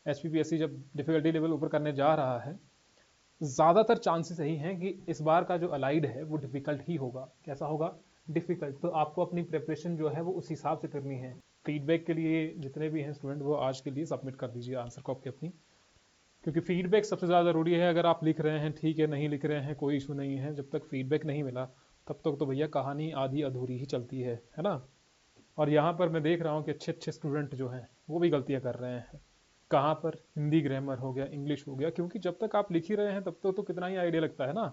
HPPSC जब difficulty level ऊपर करने जा रहा है, ज़्यादातर चांसेस यही हैं कि इस बार का जो अलाइड है वो डिफिकल्ट ही होगा। कैसा होगा? डिफिकल्ट। तो आपको अपनी प्रिपरेशन जो है वो उस हिसाब से करनी है। फीडबैक के लिए जितने भी हैं स्टूडेंट, वो आज के लिए सबमिट कर दीजिए आंसर कॉपी अपनी, क्योंकि फीडबैक सबसे ज़्यादा ज़रूरी है। अगर आप लिख रहे हैं ठीक है, नहीं लिख रहे हैं कोई इशू नहीं है, जब तक फीडबैक नहीं मिला तब तक तो भैया कहानी आधी अधूरी ही चलती है ना। और यहाँ पर मैं देख रहा हूँ कि अच्छे अच्छे स्टूडेंट जो हैं वो भी गलतियाँ कर रहे हैं। कहाँ पर? हिंदी ग्रामर हो गया, इंग्लिश हो गया, क्योंकि जब तक आप लिख ही रहे हैं तब तक तो कितना ही आइडिया लगता है ना।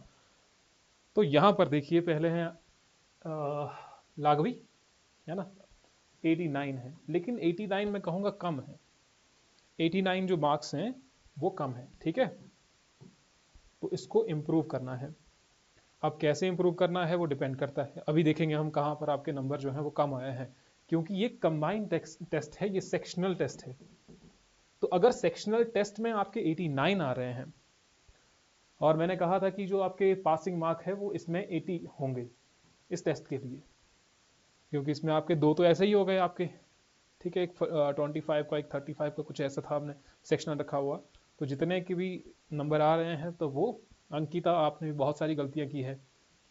तो यहाँ पर देखिए, पहले हैं लाघवी, है ना, 89 है, लेकिन 89 मैं कहूँगा कम है। 89 जो मार्क्स हैं वो कम है, ठीक है। तो इसको इम्प्रूव करना है। अब कैसे इम्प्रूव करना है वो डिपेंड करता है। अभी देखेंगे हम कहाँ पर आपके नंबर जो हैं वो कम आए हैं, क्योंकि ये कंबाइंड टेस्ट है, ये सेक्शनल टेस्ट है। तो अगर सेक्शनल टेस्ट में आपके 89 आ रहे हैं, और मैंने कहा था कि जो आपके पासिंग मार्क है वो इसमें 80 होंगे इस टेस्ट के लिए, क्योंकि इसमें आपके दो तो ऐसे ही हो गए आपके, ठीक है। एक 25 का, एक 35 का, कुछ ऐसा था आपने सेक्शनल रखा हुआ। तो जितने के भी नंबर आ रहे हैं, तो वो अंकिता आपने भी बहुत सारी गलतियां की है।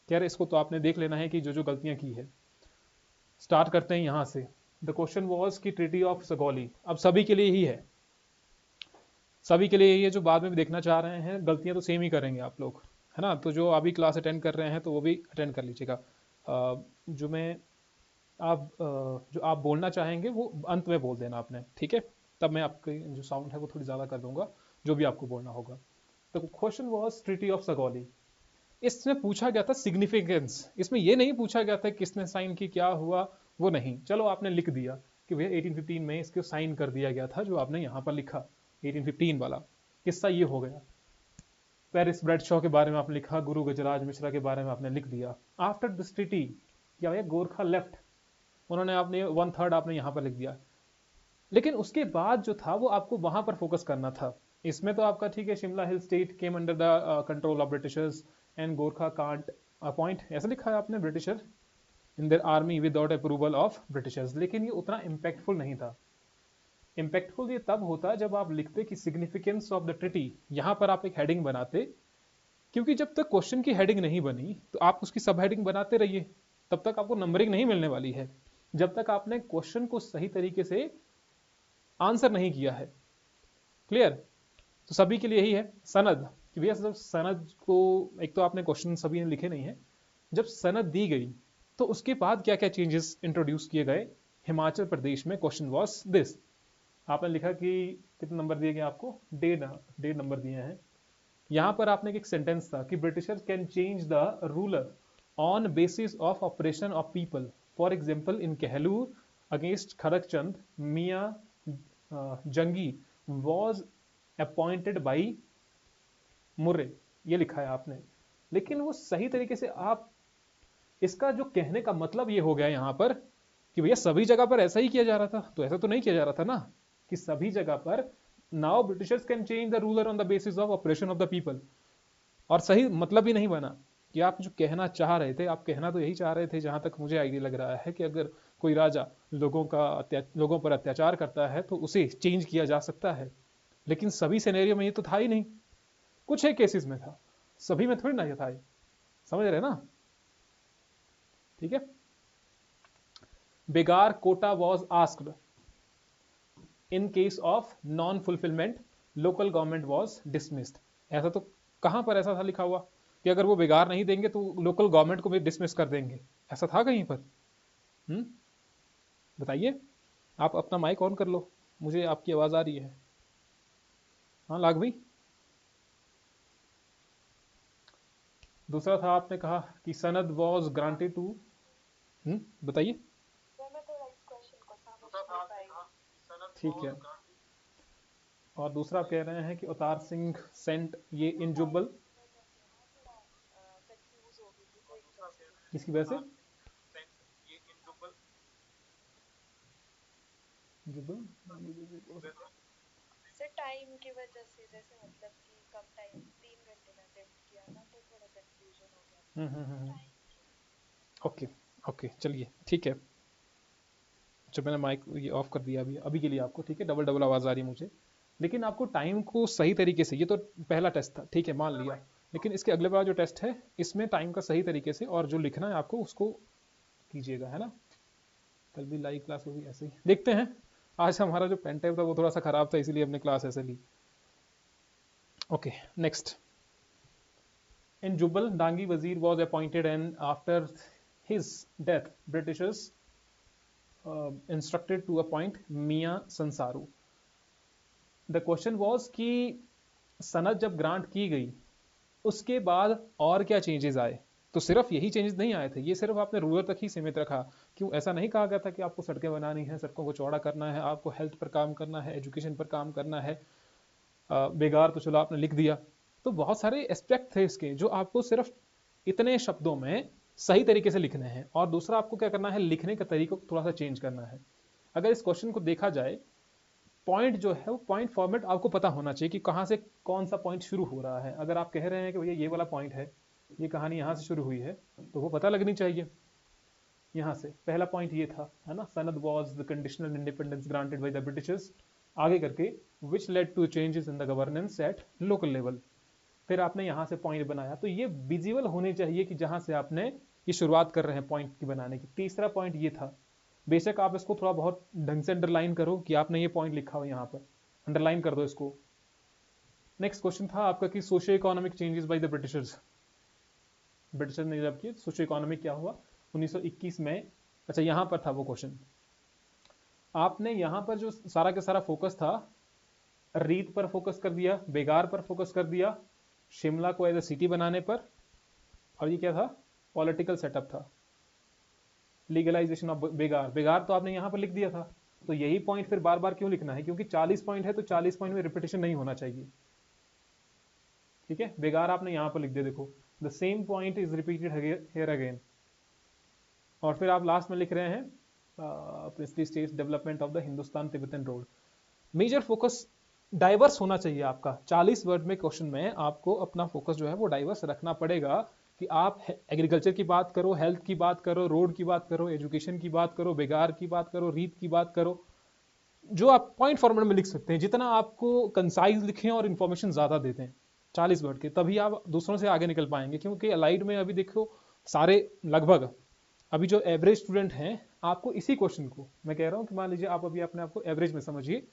कह रहे इसको तो आपने देख लेना है कि जो जो गलतियां की है। स्टार्ट करते हैं यहाँ से। द क्वेश्चन वॉज कि ट्रीटी ऑफ सगौली, अब सभी के लिए ही है, सभी के लिए ये जो बाद में भी देखना चाह रहे हैं, गलतियां तो सेम ही करेंगे आप लोग, है ना। तो जो अभी क्लास अटेंड कर रहे हैं तो वो भी अटेंड कर लीजिएगा। जो मैं जो आप बोलना चाहेंगे वो अंत में बोल देना आपने, ठीक है। तब मैं आपकी जो साउंड है वो थोड़ी ज़्यादा कर दूंगा, जो भी आपको बोलना होगा। तो question was treaty of Sugauli. इसमें पूछा गया था सिग्निफिकेंस, इसमें ये नहीं पूछा गया था किसने साइन की, क्या हुआ, वो नहीं। चलो आपने लिख दिया कि भैया 1815 में इसको साइन कर दिया गया था, जो आपने यहाँ पर लिखा 1815 वाला किस्सा ये हो गया। पेरिस ब्रैडशॉ के बारे में आपने लिखा, गुरु गजराज मिश्रा के बारे में आपने लिख दिया। आफ्टर दिस ट्रीटी क्या भैया गोरखा लेफ्ट, उन्होंने आपने 1/3 आपने यहाँ पर लिख दिया। लेकिन उसके बाद जो था वो आपको वहां पर फोकस करना था। इसमें तो आपका ठीक है, Shimla hill state came under the control of Britishers and Gorkha can't appoint, ऐसा लिखा है आपने, Britisher in their army without approval of Britishers. लेकिन ये उतना इम्पैक्टफुल नहीं था। इम्पैक्टफुल ये तब होता जब आप लिखते कि सिग्निफिकेंस ऑफ द ट्रिटी, यहां पर आप एक हेडिंग बनाते। क्योंकि जब तक क्वेश्चन की हेडिंग नहीं बनी तो आप उसकी सब हेडिंग बनाते रहिए, तब तक आपको नंबरिंग नहीं मिलने वाली है, जब तक आपने क्वेश्चन को सही तरीके से आंसर नहीं किया है। क्लियर? तो सभी के लिए यही है सनद, कि भैया जब सनद को, एक तो आपने क्वेश्चन सभी ने लिखे नहीं है, जब सनद दी गई तो उसके बाद क्या क्या चेंजेस इंट्रोड्यूस किए गए हिमाचल प्रदेश में। क्वेश्चन वॉज दिस, आपने लिखा कि कितने नंबर दिए गए आपको, 1.5 नंबर दिए हैं। यहां पर आपने एक सेंटेंस था कि Britishers can change the ruler on basis of operation of people, for example in Kahlur against Khadagchand Mian Jangi was appointed by Murray, ये लिखा है आपने। लेकिन वो सही तरीके से आप, इसका जो कहने का मतलब ये हो गया यहां पर कि भैया सभी जगह पर ऐसा ही किया जा रहा था, तो ऐसा तो नहीं किया जा रहा था ना कि सभी जगह पर now Britishers can change the ruler on the basis of operation of the people. और सही मतलब ही नहीं बना कि आप जो कहना चाह रहे थे, आप कहना तो यही चाह रहे थे, जहां तक मुझे आइडिया लग रहा है, कि अगर कोई राजा लोगों पर अत्याचार करता है तो उसे चेंज किया जा सकता है। लेकिन सभी सिनेरियो में ये तो था ही नहीं, कुछ एक केसेस में था, सभी में थोड़ी ना ये था ये। समझ रहे ना? ठीक है। Begar quota was asked in case of non fulfilment local government was dismissed. ऐसा तो कहां पर ऐसा था लिखा हुआ कि अगर वो बेगार नहीं देंगे तो लोकल गवर्नमेंट को भी डिसमिस कर देंगे? ऐसा था कहीं पर? बताइए। आप अपना माइक ऑन कर लो, मुझे आपकी आवाज आ रही है। हाँ लाग भाई। दूसरा था, आपने कहा कि सनद वॉज ग्रांटेड टू, बताइए। ठीक है। और दूसरा आप कह रहे हैं कि अवतार सिंह सेंट ये इन जुब्बल, किसकी वजह से? जुब्बल सर टाइम की वजह से, जैसे मतलब कि कम टाइम 3 घंटे में अटेम्प्ट किया ना, तो थोड़ा कंफ्यूजन हो गया था। ओके ओके, चलिए ठीक है। जब मैंने माइक ये ऑफ कर दिया अभी अभी के लिए आपको, ठीक है, डबल डबल आवाज़ आ रही है मुझे। लेकिन आपको टाइम को सही तरीके से, ये तो पहला टेस्ट था, ठीक है, मान लिया, लेकिन इसके अगले वाला जो टेस्ट है इसमें टाइम का सही तरीके से और जो लिखना है आपको उसको कीजिएगा, है ना। कल भी लाइव क्लास होगी ऐसे ही, देखते हैं। आज हमारा जो पेन टाइप था वो थोड़ा सा खराब था, इसीलिए हमने क्लास ऐसे ली। Okay, next. In Jubal, Dangi Wazir was appointed, and after his death, Britishers instructed to appoint Mia Sansaru. The question was कि सनद जब ग्रांट की गई उसके बाद और क्या चेंजेस आए। तो सिर्फ यही चेंजेस नहीं आए थे, ये सिर्फ आपने रूरल तक ही सीमित रखा। क्यों ऐसा नहीं कहा गया था कि आपको सड़कें बनानी है, सड़कों को चौड़ा करना है, आपको हेल्थ पर काम करना है, एजुकेशन पर काम करना है, बेगार तो चलो आपने लिख दिया। तो बहुत सारे एस्पेक्ट थे इसके जो आपको सिर्फ इतने शब्दों में सही तरीके से लिखने हैं, और दूसरा आपको क्या करना है, लिखने का तरीका को थोड़ा सा चेंज करना है। अगर इस क्वेश्चन को देखा जाए, पॉइंट जो है वो पॉइंट फॉर्मेट आपको पता होना चाहिए कि कहाँ से कौन सा पॉइंट शुरू हो रहा है। अगर आप कह रहे हैं कि भैया ये वाला पॉइंट है, ये कहानी यहाँ से शुरू हुई है, तो वो पता लगनी चाहिए। यहाँ से पहला पॉइंट ये था, है ना, सनद was the conditional independence granted by the Britishers, आगे करके which led to changes in the governance at local level. फिर आपने यहाँ से पॉइंट बनाया, तो ये विजिबल होने चाहिए कि जहाँ से आपने ये शुरुआत कर रहे हैं पॉइंट की बनाने की। तीसरा पॉइंट ये था, बेशक आप इसको थोड़ा बहुत ढंग से अंडरलाइन करो कि आपने ये पॉइंट लिखा हो, यहाँ पर अंडरलाइन कर दो इसको। नेक्स्ट क्वेश्चन था आपका कि socio economic changes by the Britishers. Britishers ने जब किए सोशियो इकोनॉमिक क्या हुआ 1921 में। अच्छा, यहाँ पर था वो क्वेश्चन। आपने यहाँ पर जो सारा का सारा फोकस था, रीत पर फोकस कर दिया, बेगार पर फोकस कर दिया, शिमला को एज ए सिटी बनाने पर, और ये क्या था, पॉलिटिकल सेटअप था, लीगलाइजेशन ऑफ बेगार। बेगार तो आपने यहाँ पर लिख दिया था, तो यही पॉइंट फिर बार बार क्यों लिखना है, क्योंकि 40 पॉइंट है तो 40 पॉइंट में रिपीटेशन नहीं होना चाहिए। ठीक है, बेगार आपने यहाँ पर लिख दिया, देखो the same point is repeated here again. और फिर आप लास्ट में लिख रहे हैं princely states development of the Hindustan Tibetan road. Major focus diverse होना चाहिए आपका। 40 वर्ड में क्वेश्चन में आपको अपना फोकस जो है वो डाइवर्स रखना पड़ेगा कि आप एग्रीकल्चर की बात करो, हेल्थ की बात करो, रोड की बात करो, एजुकेशन की बात करो, बेगार की बात करो, रीत की बात करो, जो आप पॉइंट फॉर्मेट में लिख सकते हैं। जितना आपको कंसाइज लिखें और इन्फॉर्मेशन ज़्यादा देते हैं 40 वर्ड के, तभी आप दूसरों से आगे निकल पाएंगे। क्योंकि अलाइड में अभी देखो सारे लगभग, अभी जो एवरेज स्टूडेंट हैं, आपको इसी क्वेश्चन को मैं कह रहा हूँ कि मान लीजिए आप अभी अपने आपको एवरेज में समझिए,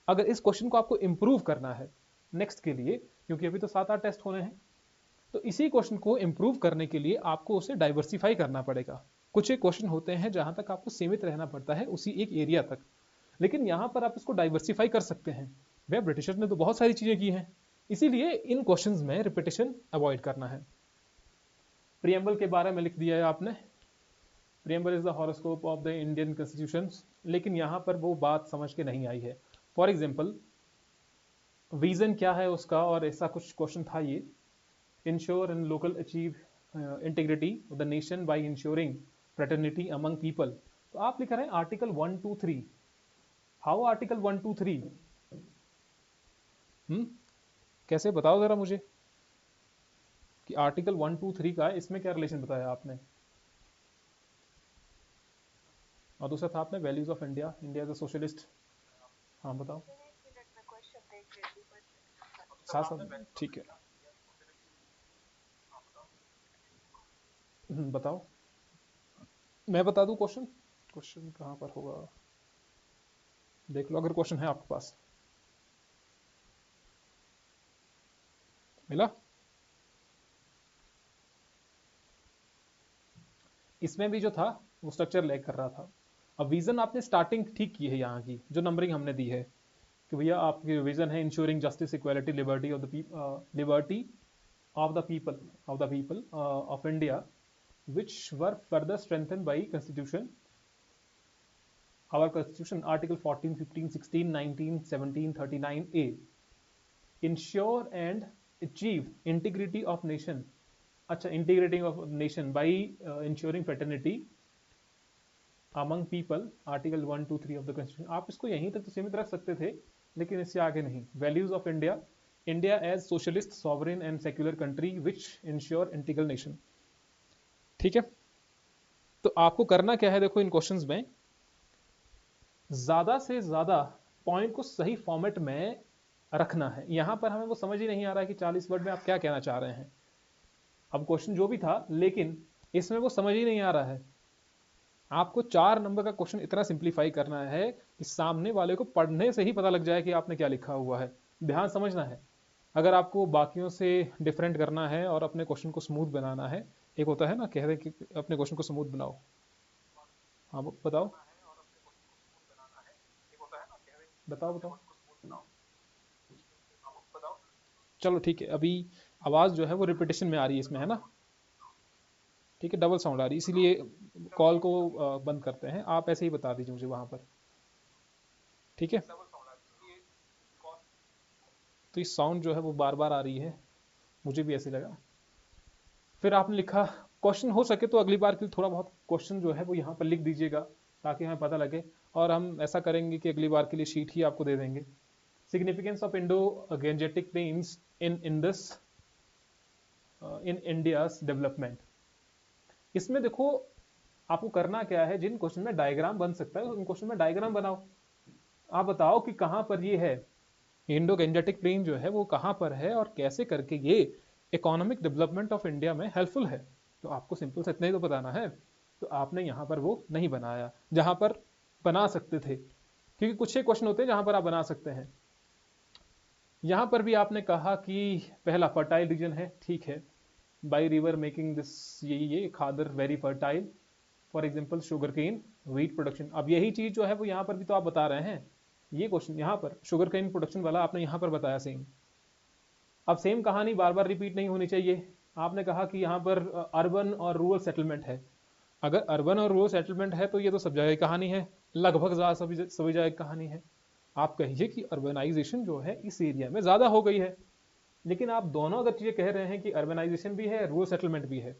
अगर इस क्वेश्चन को आपको इंप्रूव करना है नेक्स्ट के लिए, क्योंकि अभी तो 7-8 टेस्ट होने हैं, तो इसी क्वेश्चन को इंप्रूव करने के लिए आपको उसे डाइवर्सिफाई करना पड़ेगा। कुछ एक क्वेश्चन होते हैं जहां तक आपको सीमित रहना पड़ता है उसी एक एरिया तक, लेकिन यहां पर आप इसको डाइवर्सिफाई कर सकते हैं। वह ब्रिटिशर्स ने तो बहुत सारी चीजें की हैं, इसीलिए इन क्वेश्चंस में रिपीटेशन अवॉइड करना है। प्रियम्बल के बारे में लिख दिया है आपने, preamble is the horoscope of the Indian constitution, लेकिन यहां पर वो बात समझ के नहीं आई है। फॉर एग्जाम्पल विजन क्या है उसका, और ऐसा कुछ क्वेश्चन था ये, ensure and local achieve integrity of the nation by ensuring fraternity among people. तो आप लिख रहे हैं आर्टिकल 1, 2, 3। How article 1, 2, 3? कैसे, बताओ जरा मुझे कि आर्टिकल 1, 2, 3 का इसमें क्या रिलेशन बताया आपने। और दूसरा था आपने values of India, India as a socialist. हाँ बताओ। साथ साथ, ठीक है। बताओ, मैं बता दूं क्वेश्चन। क्वेश्चन कहाँ पर होगा, देख लो अगर क्वेश्चन है आपके पास। मिला? इसमें भी जो था वो स्ट्रक्चर लैग कर रहा था। अब विजन आपने स्टार्टिंग ठीक की है, यहाँ की जो नंबरिंग हमने दी है कि भैया आपकी विजन है ensuring justice, equality, liberty of the liberty of the people of India which were further strengthened by constitution, our constitution, article 14, 15, 16, 19, 17, 39A, ensure and achieve integrity of nation. अच्छा, integrity of nation by ensuring fraternity among people, article 1, 2, 3 of the constitution। आप इसको यहीं तक तो सीमित रख सकते थे, लेकिन इससे आगे नहीं। values of India, India as socialist, sovereign and secular country which ensure integral nation। ठीक है, तो आपको करना क्या है, देखो इन क्वेश्चंस में ज्यादा से ज्यादा पॉइंट को सही फॉर्मेट में रखना है। यहाँ पर हमें वो समझ ही नहीं आ रहा है कि 40 वर्ड में आप क्या कहना चाह रहे हैं। अब क्वेश्चन जो भी था, लेकिन इसमें वो समझ ही नहीं आ रहा है। आपको 4 नंबर का क्वेश्चन इतना सिंप्लीफाई करना है कि सामने वाले को पढ़ने से ही पता लग जाए कि आपने क्या लिखा हुआ है। ध्यान समझना है। अगर आपको बाकियों से डिफरेंट करना है और अपने क्वेश्चन को स्मूथ बनाना है, एक होता है ना कह रहे कि अपने क्वेश्चन को स्मूथ बनाओ। हाँ बताओ बताओ बताओ। चलो ठीक है, अभी आवाज़ जो है वो रिपीटेशन में आ रही है इसमें, है ना? ठीक है, डबल साउंड आ रही है, इसीलिए कॉल को बंद करते हैं। आप ऐसे ही बता दीजिए मुझे वहाँ पर, ठीक है? तो इस साउंड जो है वो बार बार आ रही है, मुझे भी ऐसे लगा। फिर आपने लिखा क्वेश्चन, हो सके तो अगली बार के लिए थोड़ा बहुत क्वेश्चन जो है वो यहाँ पर लिख दीजिएगा, ताकि हमें पता लगे। और हम ऐसा करेंगे कि अगली बार के लिए शीट ही आपको दे देंगे। Significance of Indo Gangetic plains in Indus in India's development. इसमें देखो आपको करना क्या है, जिन क्वेश्चन में डायग्राम बन सकता है उन क्वेश्चन में डायग्राम बनाओ। आप बताओ कि कहाँ पर ये है, इंडो गेंजेटिक प्लेन जो है वो कहाँ पर है और कैसे करके ये इकोनॉमिक डेवलपमेंट ऑफ इंडिया में हेल्पफुल है। तो आपको सिंपल से इतना ही तो बताना है। तो आपने यहाँ पर वो नहीं बनाया जहाँ पर बना सकते थे, क्योंकि कुछ ही क्वेश्चन होते हैं जहाँ पर आप बना सकते हैं। यहाँ पर भी आपने कहा कि पहला फर्टाइल रीजन है, ठीक है। बाई रिवर मेकिंग दिस, ये खादर very fertile, for example sugar cane wheat production. अब यही चीज जो है वो यहाँ पर भी तो आप बता रहे हैं। ये क्वेश्चन यहाँ पर शुगर केन प्रोडक्शन वाला आपने यहाँ पर बताया सेम। अब सेम कहानी बार बार रिपीट नहीं होनी चाहिए। आपने कहा कि यहाँ पर अर्बन और रूरल सेटलमेंट है। अगर अर्बन और रूरल सेटलमेंट है तो ये तो सब जगह की कहानी है, लगभग सभी जगह की कहानी है। आप कहिए कि अर्बनाइजेशन जो है इस एरिया में ज़्यादा हो गई है, लेकिन आप दोनों अगर चीज़ें कह रहे हैं कि अर्बनाइजेशन भी है रूरल सेटलमेंट भी है,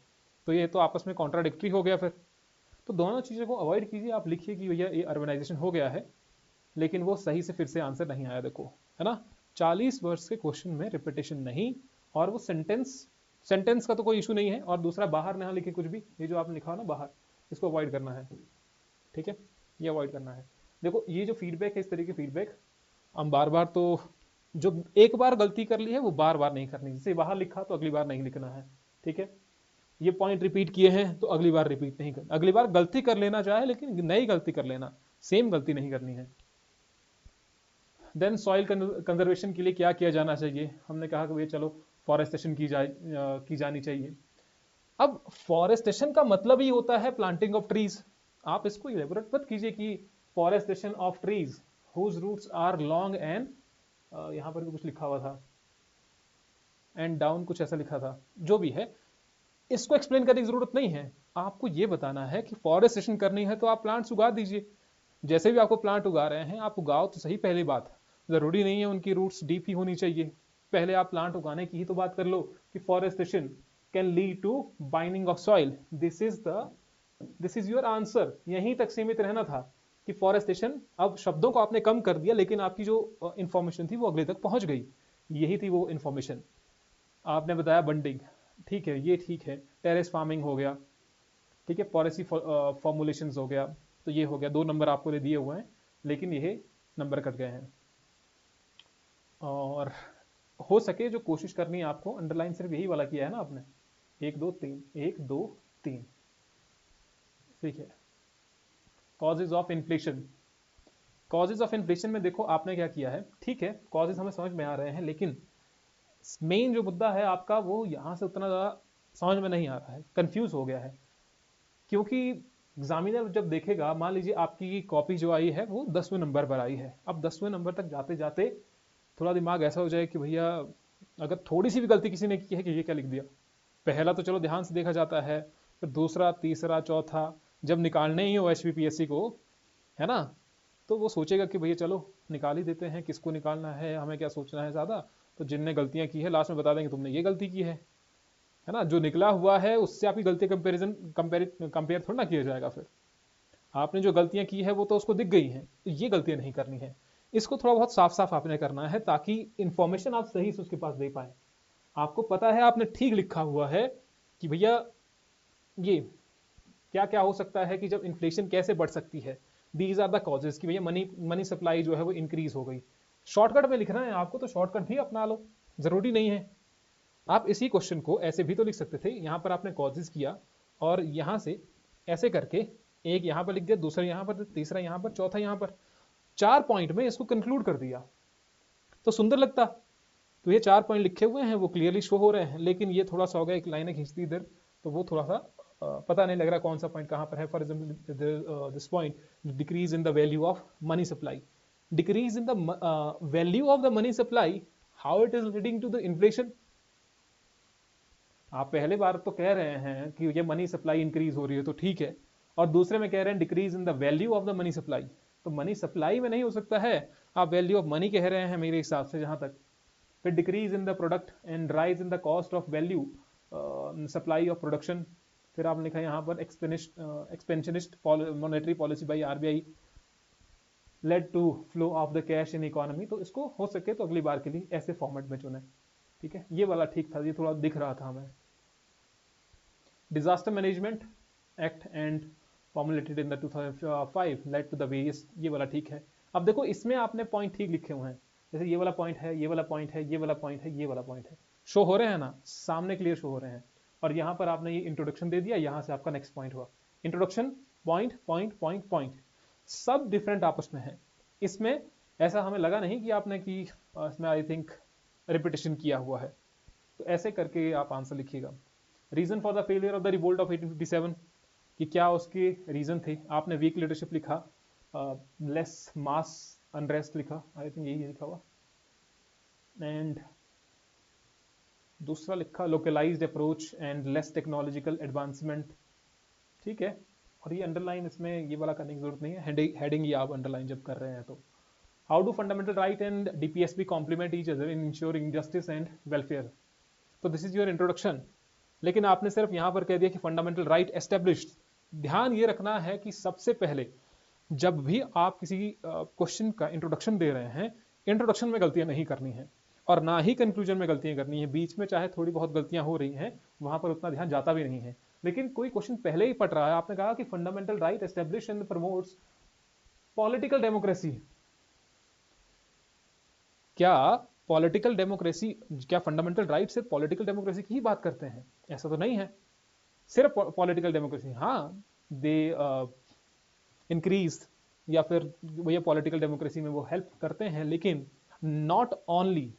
तो ये तो आपस में कॉन्ट्राडिक्टरी हो गया फिर। तो दोनों चीज़ों को अवॉइड कीजिए। आप लिखिए कि भैया ये अर्बनाइजेशन हो गया है, लेकिन वो सही से फिर से आंसर नहीं आया, देखो, है ना? 40 वर्ड्स के क्वेश्चन में रिपीटेशन नहीं, और वो सेंटेंस, सेंटेंस का तो कोई इशू नहीं है। और दूसरा, बाहर ना लिखे कुछ भी, ये जो आपने लिखा हो ना बाहर, इसको अवॉइड करना है, ठीक है? ये अवॉइड करना है। देखो ये जो फीडबैक है, इस तरीके फीडबैक हम बार बार तो, जो एक बार गलती कर ली है वो बार बार नहीं करनी। जैसे बाहर लिखा तो अगली बार नहीं लिखना है, ठीक है? ये पॉइंट रिपीट किए हैं तो अगली बार रिपीट नहीं करना। अगली बार गलती कर लेना चाहे लेकिन नई गलती कर लेना, सेम गलती नहीं करनी है। देन सॉइल कंजर्वेशन के लिए क्या किया जाना चाहिए? हमने कहा कि भैया चलो फॉरेस्टेशन की जानी चाहिए। अब फॉरेस्टेशन का मतलब ही होता है प्लांटिंग ऑफ ट्रीज। आप इसको इलेबोरेट मत कीजिए कि forestation of trees whose roots are long and, यहाँ पर भी कुछ लिखा हुआ था, एंड डाउन कुछ ऐसा लिखा था, जो भी है इसको एक्सप्लेन करने की जरूरत नहीं है। आपको ये बताना है कि फॉरेस्टेशन करनी है तो आप प्लांट्स उगा दीजिए। जैसे भी आपको प्लांट उगा रहे हैं आप उगाओ तो सही। पहली बात, जरूरी नहीं है उनकी रूट्स डीप ही होनी चाहिए। पहले आप प्लांट उगाने की ही तो बात कर लो कि forestation can lead to binding of soil. This is your answer. यहीं तक सीमित रहना था कि फॉरेस्टेशन। अब शब्दों को आपने कम कर दिया, लेकिन आपकी जो इंफॉर्मेशन थी वो अगले तक पहुंच गई। यही थी वो इंफॉर्मेशन। आपने बताया बंडिंग, ठीक है, ये ठीक है। टेरेस फार्मिंग हो गया, ठीक है। पॉलिसी फॉर्मुलेशन हो गया, तो ये हो गया। 2 नंबर आपको दिए हुए हैं, लेकिन ये नंबर कट गए हैं। और हो सके जो कोशिश करनी है आपको, अंडरलाइन सिर्फ यही वाला किया है ना आपने, 1 2 3, 1 2 3, ठीक है। Causes of inflation. Causes of inflation में देखो आपने क्या किया है, ठीक है, कॉजेज हमें समझ में आ रहे हैं, लेकिन मेन जो मुद्दा है आपका वो यहाँ से उतना ज़्यादा समझ में नहीं आ रहा है, कंफ्यूज हो गया है। क्योंकि एग्जामिनर जब देखेगा, मान लीजिए आपकी कॉपी जो आई है वो 10वें नंबर पर आई है। अब 10वें नंबर तक जाते जाते थोड़ा दिमाग ऐसा हो जाए कि भैया अगर थोड़ी सी भी गलती किसी ने की है कि ये क्या लिख दिया। पहला तो चलो ध्यान से देखा जाता है, फिर दूसरा, तीसरा, चौथा, जब निकालने ही हो एचपीपीएससी को, है ना, तो वो सोचेगा कि भैया चलो निकाल ही देते हैं, किसको निकालना है, हमें क्या सोचना है ज़्यादा। तो जिनने गलतियां की है लास्ट में बता देंगे तुमने ये गलती की है ना। जो निकला हुआ है उससे आपकी गलती कंपेयर थोड़ा ना किया जाएगा। फिर आपने जो गलतियां की है वो तो उसको दिख गई हैं, तो ये गलतियां नहीं करनी है। इसको थोड़ा बहुत साफ साफ आपने करना है, ताकि इंफॉर्मेशन आप सही से उसके पास दे पाए। आपको पता है, आपने ठीक लिखा हुआ है कि भैया ये क्या क्या हो सकता है, कि जब इन्फ्लेशन कैसे बढ़ सकती है, दीज आर द कॉजेज, कि भैया मनी सप्लाई जो है वो इंक्रीज हो गई, शॉर्टकट में लिखना है आपको तो शॉर्टकट भी अपना लो, जरूरी नहीं है। आप इसी क्वेश्चन को ऐसे भी तो लिख सकते थे, यहां पर आपने कॉजेज किया और यहां से ऐसे करके एक यहां पर लिख दिया, दूसरा यहां पर, तीसरा यहां पर, चौथा यहां पर, 4 पॉइंट में इसको कंक्लूड कर दिया तो सुंदर लगता। तो ये 4 पॉइंट लिखे हुए हैं वो क्लियरली शो हो रहे हैं, लेकिन ये थोड़ा सा हो गया, एक लाइन खींचती इधर तो वो थोड़ा सा पता नहीं लग रहा कौन सा पॉइंट कहां पर है। For example this point, decrease in the value of money supply, decrease in the value of the money supply, how it is leading to the inflation. आप पहले बार तो कह रहे हैं कि ये मनी सप्लाई इंक्रीज हो रही है तो ठीक है, और दूसरे में कह रहे हैं decrease in the value of the money supply, तो मनी सप्लाई में नहीं हो सकता है, आप वैल्यू ऑफ मनी कह रहे हैं मेरे हिसाब से जहां तक। फिर decrease in the product and rise in the cost of value supply of production. फिर आपने लिखा यहाँ पर expansionist monetary policy by RBI led to flow of the cash in economy. तो इसको हो सके तो अगली बार के लिए ऐसे फॉर्मेट में चुने, ठीक है। ये वाला ठीक था, ये थोड़ा दिख रहा था हमें। Disaster management act and formulated in the 2005 led to the various, ये वाला ठीक है। अब देखो इसमें आपने पॉइंट ठीक लिखे हुए हैं, जैसे ये वाला पॉइंट है, ये वाला पॉइंट है, ये वाला पॉइंट है, ये वाला पॉइंट है, शो हो रहे हैं ना, सामने क्लियर शो हो रहे हैं। और यहाँ पर आपने ये इंट्रोडक्शन दे दिया, यहाँ से आपका नेक्स्ट पॉइंट हुआ, introduction point point point point, सब डिफरेंट आपस में है। इसमें ऐसा हमें लगा नहीं कि आपने की इसमें आई थिंक रिपीटेशन किया हुआ है, तो ऐसे करके आप आंसर लिखिएगा। Reason for the failure of the revolt of 1857, कि क्या उसके रीजन थे, आपने वीक लीडरशिप लिखा, लेस मास अनरेस्ट लिखा, आई थिंक यही लिखा हुआ, एंड दूसरा लिखा localised approach and less technological advancement, ठीक है। और ये अंडरलाइन इसमें ये वाला करने की जरूरत नहीं है, हेडिंग ही आप अंडरलाइन जब कर रहे हैं तो। How do fundamental right and DPSP complement each other in ensuring justice and welfare, तो दिस इज योर इंट्रोडक्शन। लेकिन आपने सिर्फ यहां पर कह दिया कि फंडामेंटल राइट एस्टेब्लिश्ड। ध्यान ये रखना है कि सबसे पहले जब भी आप किसी क्वेश्चन का इंट्रोडक्शन दे रहे हैं, इंट्रोडक्शन में गलतियां नहीं करनी है और ना ही कंक्लूजन में गलतियां करनी है। बीच में चाहे थोड़ी बहुत गलतियां हो रही हैं, वहां पर उतना ध्यान जाता भी नहीं है। लेकिन कोई क्वेश्चन पहले ही पढ़ रहा है, आपने कहा कि fundamental right establish and promotes political democracy, क्या पॉलिटिकल डेमोक्रेसी, क्या फंडामेंटल राइट सिर्फ पॉलिटिकल डेमोक्रेसी की ही बात करते हैं? ऐसा तो नहीं है सिर्फ पॉलिटिकल डेमोक्रेसी। हाँ, दे इंक्रीज या फिर भैया पॉलिटिकल डेमोक्रेसी में वो हेल्प करते हैं, लेकिन नॉट ओनली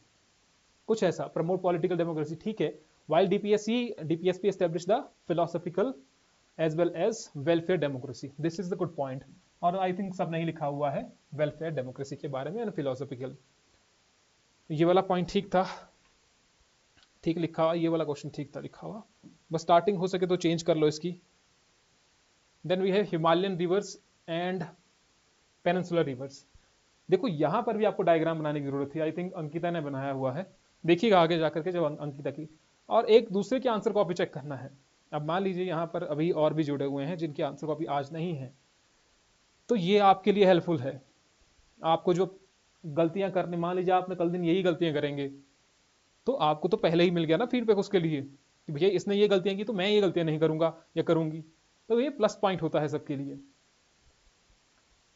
कुछ ऐसा प्रमोट पॉलिटिकल डेमोक्रेसी, ठीक है। While DPSP establish the philosophical as well as welfare democracy, this is the good point. और आई थिंक सब नहीं लिखा हुआ है वेलफेयर डेमोक्रेसी के बारे में, फिलोसॉफिकल। ये वाला पॉइंट ठीक था, ठीक लिखा हुआ, ये वाला क्वेश्चन ठीक था लिखा हुआ, बस स्टार्टिंग हो सके तो चेंज कर लो इसकी। Then we have Himalayan rivers and peninsular rivers. देखो यहां पर भी आपको डायग्राम बनाने की जरूरत थी, आई थिंक अंकिता ने बनाया हुआ है, देखिएगा आगे जाकर के जब अंकिता की। और एक दूसरे के आंसर कॉपी चेक करना है। अब मान लीजिए यहां पर अभी और भी जुड़े हुए हैं जिनकी आंसर कॉपी आज नहीं है, तो ये आपके लिए हेल्पफुल है। आपको जो गलतियां करने, मान लीजिए आपने कल दिन यही गलतियां करेंगे, तो आपको तो पहले ही मिल गया ना फीडबैक उसके लिए कि भैया इसने ये गलतियां की तो मैं ये गलतियां नहीं करूंगा या करूंगी, तो ये प्लस पॉइंट होता है सबके लिए।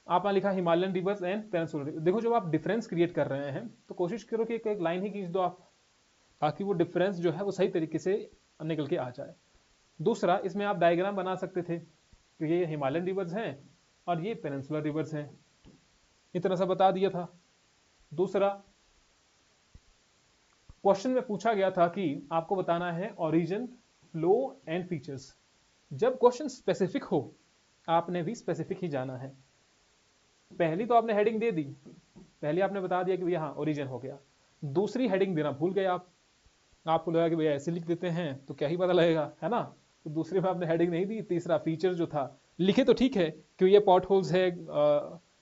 आपने लिखा हिमालयन रिवर्स एंड पेनिनसुलर। देखो जब आप डिफरेंस क्रिएट कर रहे हैं तो कोशिश करो कि एक लाइन ही खींच दो आप, ताकि वो डिफरेंस जो है वो सही तरीके से निकल के आ जाए। दूसरा, इसमें आप डायग्राम बना सकते थे कि ये हिमालयन रिवर्स हैं और ये पेनिनसुलर रिवर्स हैं, इतना सा बता दिया था। दूसरा, क्वेश्चन में पूछा गया था कि आपको बताना है ओरिजिन, फ्लो एंड फीचर्स। जब क्वेश्चन स्पेसिफिक हो, आपने भी स्पेसिफिक ही जाना है। पहली तो आपने हेडिंग दे दी, पहले आपने बता दिया कि भैया हाँ ओरिजिन हो गया, दूसरी हेडिंग देना भूल गए आप, आपको लगा कि भैया ऐसे लिख देते हैं तो क्या ही पता लगेगा, है ना। तो दूसरे में आपने हेडिंग नहीं दी। तीसरा, फीचर जो था लिखे तो ठीक है कि ये पॉट होल्स है,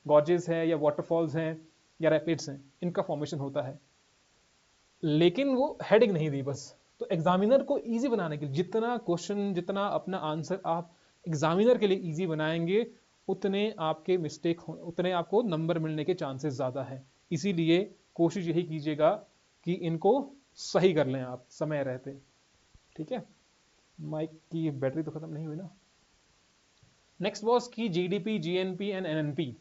गॉर्जेस है या वाटरफॉल्स हैं या रैपिड्स हैं, इनका फॉर्मेशन होता है, लेकिन वो हेडिंग नहीं दी बस। तो एग्जामिनर को इजी बनाने के लिए जितना क्वेश्चन, जितना अपना आंसर आप एग्जामिनर के लिए इजी बनाएंगे, उतने आपके मिस्टेक हो, उतने आपको नंबर मिलने के चांसेस ज्यादा है। इसीलिए कोशिश यही कीजिएगा कि इनको सही कर लें आप समय रहते, ठीक है। माइक की बैटरी तो खत्म नहीं हुई ना। नेक्स्ट वॉज की जीडीपी, जीएनपी एंड एनएनपी।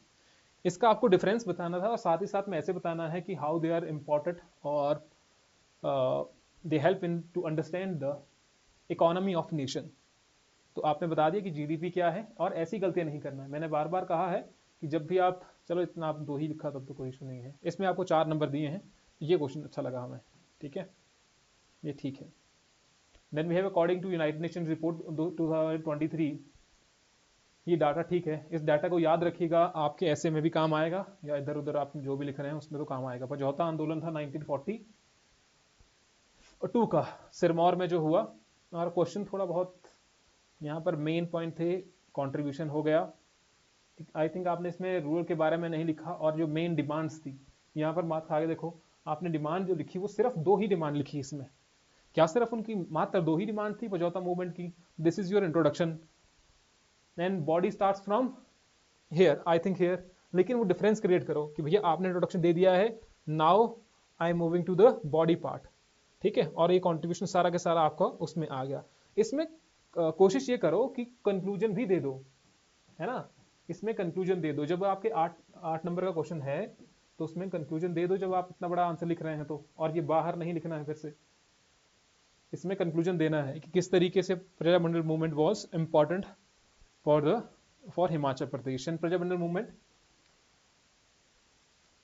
इसका आपको डिफरेंस बताना था और साथ ही साथ में ऐसे बताना है कि हाउ दे आर इम्पोर्टेंट और they help in to understand the economy of nation. तो आपने बता दिया कि जीडीपी क्या है और ऐसी गलतियां नहीं करना है। मैंने बार बार कहा है कि जब भी आप, चलो इतना आप 2 ही लिखा तब तो कोई इशू नहीं है। इसमें आपको 4 नंबर दिए हैं, ये क्वेश्चन अच्छा लगा हमें, ठीक है, ये ठीक है। Then we have according to United Nation report 2023, ये डाटा ठीक है। इस डाटा को याद रखिएगा, आपके ऐसे में भी काम आएगा या इधर उधर आप जो भी लिख रहे हैं उसमें तो काम आएगा। समझौता आंदोलन था 1942 का सिरमौर में जो हुआ, और क्वेश्चन थोड़ा बहुत यहाँ पर मेन पॉइंट थे, कंट्रीब्यूशन हो गया। आई थिंक आपने इसमें रूरल के बारे में नहीं लिखा, और जो मेन डिमांड्स थी यहाँ पर मार्क्स आगे देखो, आपने डिमांड जो लिखी वो सिर्फ 2 ही डिमांड लिखी इसमें। क्या सिर्फ उनकी मात्र 2 ही डिमांड थी समझौता मूवमेंट की? This is your introduction and body starts from here, I think here. लेकिन वो डिफरेंस क्रिएट करो कि भैया आपने इंट्रोडक्शन दे दिया है, now I am moving to the body part, ठीक है, और ये कॉन्ट्रीब्यूशन सारा के सारा आपका उसमें आ गया। इसमें कोशिश ये करो कि कंक्लूजन भी दे दो, है ना, इसमें कंक्लूजन दे दो। जब आपके 8 नंबर का क्वेश्चन है तो उसमें कंक्लूजन दे दो जब आप इतना बड़ा आंसर लिख रहे हैं तो, और ये बाहर नहीं लिखना है फिर से। इसमें कंक्लूजन देना है कि किस तरीके से Prajamandal movement was important for Himachal Pradesh and Prajamandal movement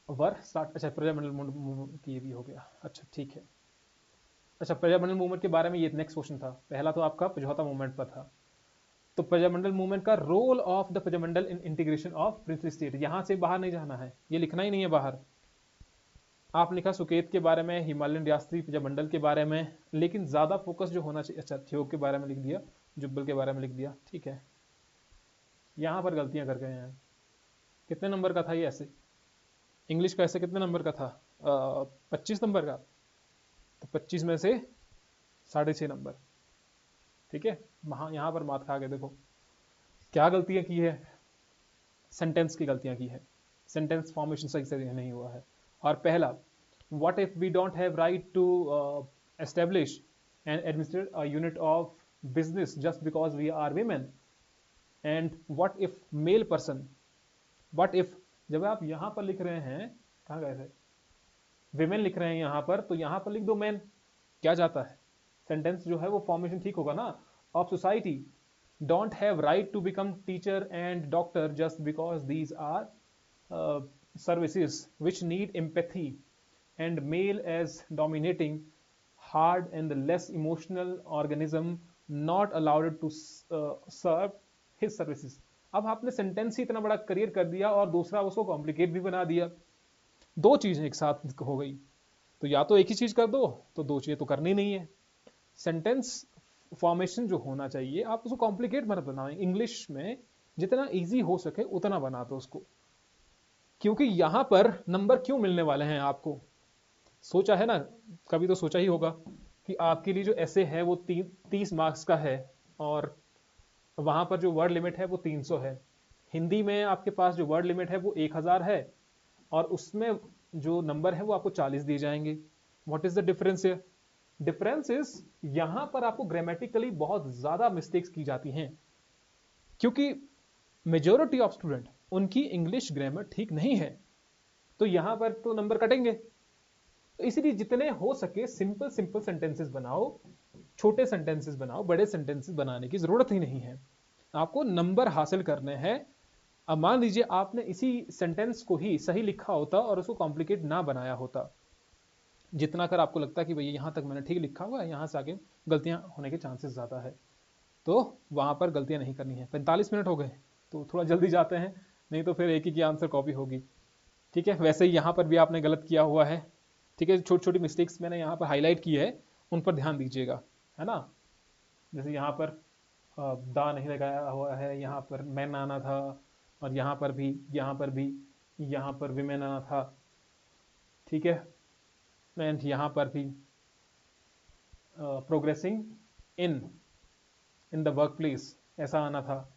were start. अच्छा, प्रजामंडल मूवमेंट की ये भी हो गया, अच्छा ठीक है। अच्छा, प्रजामंडल मूवमेंट के बारे में ये नेक्स्ट क्वेश्चन था, पहला तो आपका समझौता मूवमेंट पर था। तो प्रजामंडल मूवमेंट का role of the Prajamandal in integration of princely state, यहां से बाहर नहीं जाना है, ये लिखना ही नहीं है बाहर। आप लिखा सुकेत के बारे में, हिमालयन रियासती प्रजामंडल के बारे में, लेकिन ज्यादा फोकस जो होना चाहिए, अच्छा ठियोग के बारे में लिख दिया, जुब्बल के बारे में लिख दिया, ठीक है। यहां पर गलतियां कर गए हैं। कितने नंबर का था ये ऐसे? इंग्लिश का ऐसे कितने नंबर का था? 25 नंबर का। तो 25 में से 6.5 नंबर, ठीक है। वहां यहां पर मात खा के देखो क्या गलतियां की है, सेंटेंस की गलतियां की है, सेंटेंस फॉर्मेशन सही से नहीं हुआ है। और पहला, what if we don't have right to establish and administrate a unit of business just because we are women, and what if male person, what if, जब आप यहां पर लिख रहे हैं, कहां गए थे, विमेन लिख रहे हैं यहां पर, तो यहां पर लिख दो मैन, क्या जाता है, सेंटेंस जो है वो फॉर्मेशन ठीक होगा ना। Of society don't have right to become teacher and doctor just because these are services which need empathy and male as dominating hard and the less emotional organism not allowed to serve his services। अब आपने sentence ही इतना बड़ा career कर दिया और दूसरा उसको complicate भी बना दिया। 2 चीजें एक साथ हो गई, तो या तो एक ही चीज कर दो, तो 2 चीजें तो करनी नहीं है। सेंटेंस फॉर्मेशन जो होना चाहिए आप उसको कॉम्प्लिकेट मत बनाओ, इंग्लिश में जितना इजी हो सके उतना बना दो उसको, क्योंकि यहां पर नंबर क्यों मिलने वाले हैं आपको, सोचा है ना, कभी तो सोचा ही होगा कि आपके लिए जो ऐसे है वो 30 मार्क्स का है, और वहां पर जो वर्ड लिमिट है वो 300 है। हिंदी में आपके पास जो वर्ड लिमिट है वो 1000 है, और उसमें जो नंबर है वो आपको 40 दिए जाएंगे। What is the difference? Difference is यहां पर आपको ग्रामेटिकली बहुत ज्यादा मिस्टेक्स की जाती हैं, क्योंकि मेजोरिटी ऑफ स्टूडेंट उनकी इंग्लिश ग्रामर ठीक नहीं है, तो यहां पर तो नंबर कटेंगे। तो इसलिए जितने हो सके सिंपल सिंपल सेंटेंसेस बनाओ, छोटे सेंटेंसेस बनाओ, बड़े सेंटेंसेस बनाने की जरूरत ही नहीं है। आपको नंबर हासिल करने हैं। अब मान लीजिए आपने इसी सेंटेंस को ही सही लिखा होता और उसको कॉम्प्लिकेट ना बनाया होता, जितना कर आपको लगता है कि भैया यहां तक मैंने ठीक लिखा हुआ है, यहां से आगे गलतियां होने के चांसेस ज्यादा है, तो वहां पर गलतियां नहीं करनी है। 45 मिनट हो गए, तो थोड़ा जल्दी जाते हैं, नहीं तो फिर एक ही की आंसर कॉपी होगी, ठीक है। वैसे ही यहाँ पर भी आपने गलत किया हुआ है, ठीक है। छोटी छोटी मिस्टेक्स मैंने यहाँ पर हाईलाइट की है, उन पर ध्यान दीजिएगा, है ना। जैसे यहाँ पर दा नहीं लगाया हुआ है, यहाँ पर मैन आना था, और यहाँ पर भी, यहाँ पर भी, यहाँ पर विमेन आना था, ठीक है। एंड यहाँ पर भी progressing in in the work place ऐसा आना था।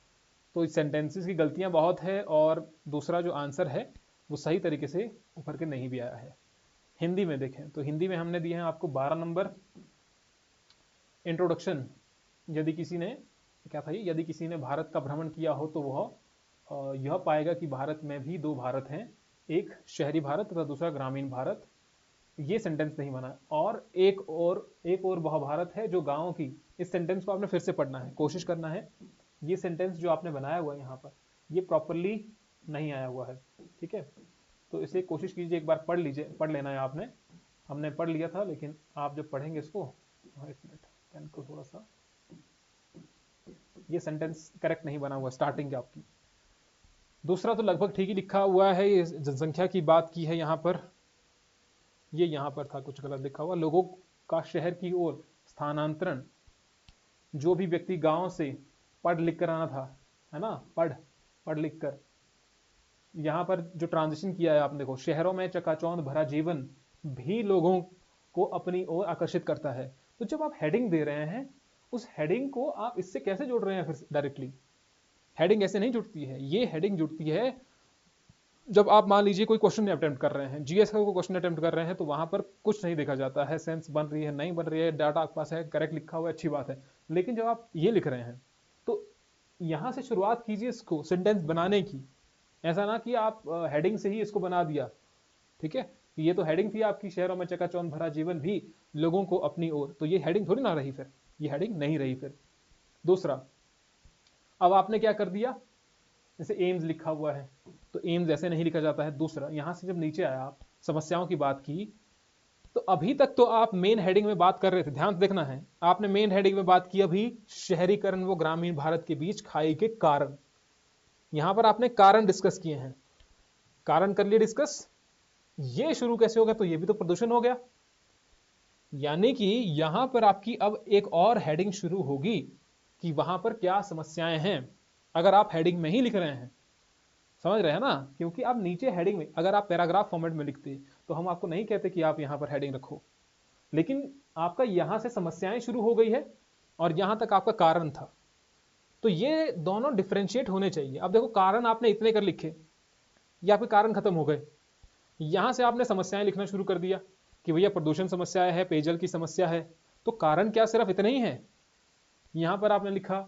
तो इस सेंटेंसेस की गलतियां बहुत है, और दूसरा जो आंसर है वो सही तरीके से उभर के नहीं भी आया है। हिंदी में देखें तो हिंदी में हमने दिए हैं आपको 12 नंबर। इंट्रोडक्शन, यदि किसी ने, क्या था ये, यदि किसी ने भारत का भ्रमण किया हो तो वह यह पाएगा कि भारत में भी दो भारत हैं, एक शहरी भारत तथा दूसरा ग्रामीण भारत। ये सेंटेंस नहीं बना। और एक और वह भारत है जो गांवों की। इस सेंटेंस को आपने फिर से पढ़ना है, कोशिश करना है। ये सेंटेंस जो आपने बनाया हुआ है यहाँ पर, ये प्रॉपरली नहीं आया हुआ है, ठीक है। तो इसलिए कोशिश कीजिए, एक बार पढ़ लीजिए, पढ़ लेना है आपने। हमने पढ़ लिया था, लेकिन आप जब पढ़ेंगे इसको, एक मिनट, पेन को थोड़ा सा, ये सेंटेंस करेक्ट नहीं बना हुआ स्टार्टिंग आपकी। दूसरा तो लगभग ठीक ही लिखा हुआ है, ये जनसंख्या की बात की है यहाँ पर। ये यहाँ पर था कुछ गलत लिखा हुआ, लोगों का शहर की ओर स्थानांतरण। जो भी व्यक्ति गांव से पढ़ लिख कर आना था, है ना, पढ़ लिख कर, यहाँ पर जो ट्रांजिशन किया है आपने, देखो, शहरों में चकाचौंध भरा जीवन भी लोगों को अपनी ओर आकर्षित करता है। तो जब आप हेडिंग दे रहे हैं, उस हेडिंग को आप इससे कैसे जोड़ रहे हैं? फिर डायरेक्टली हेडिंग ऐसे नहीं जुड़ती है। ये हेडिंग जुड़ती है जब आप मान लीजिए कोई क्वेश्चन अटेम्प्ट कर रहे हैं, जीएस का कोई क्वेश्चन अटेम्प्ट कर रहे हैं, तो वहां पर कुछ नहीं देखा जाता है, सेंस बन रही है नहीं बन रही है, डाटा आपके पास है, करेक्ट लिखा हुआ है, अच्छी बात है। लेकिन जब आप ये लिख रहे हैं, तो यहां से शुरुआत कीजिए इसको सेंटेंस बनाने की। ऐसा ना कि आप हेडिंग से ही इसको बना दिया, ठीक है। ये तो हेडिंग थी आपकी, शहरों में चकाचौंध भरा जीवन भी लोगों को अपनी ओर, तो ये हेडिंग थोड़ी ना रही, फिर ये हेडिंग नहीं रही। फिर दूसरा, अब आपने क्या कर दिया, जैसे एम्स लिखा हुआ है, तो एम्स ऐसे नहीं लिखा जाता है। दूसरा, यहां से जब नीचे आया, आप समस्याओं की बात की, तो अभी तक तो आप मेन हेडिंग में बात कर रहे थे, ध्यान देखना है, आपने मेन हेडिंग में बात की अभी शहरीकरण व ग्रामीण भारत के बीच खाई के कारण। यहां पर आपने कारण डिस्कस किए हैं, कारण कर लिए डिस्कस। ये शुरू कैसे हो गया? तो ये भी तो प्रदूषण हो गया। यानी कि यहां पर आपकी अब एक और हेडिंग शुरू होगी कि वहां पर क्या समस्याएं हैं, अगर आप हेडिंग में ही लिख रहे हैं, समझ रहे हैं ना। क्योंकि आप नीचे हेडिंग में, अगर आप पैराग्राफ फॉर्मेट में लिखते तो हम आपको नहीं कहते कि आप यहां पर हेडिंग रखो, लेकिन आपका यहां से समस्याएं शुरू हो गई है और यहां तक आपका कारण था, तो ये दोनों डिफ्रेंशिएट होने चाहिए। अब देखो, कारण आपने इतने कर लिखे, ये आपके कारण खत्म हो गए। यहां से आपने समस्याएं लिखना शुरू कर दिया कि भैया प्रदूषण समस्या है, पेयजल की समस्या है, तो कारण क्या सिर्फ इतने ही है? यहां पर आपने लिखा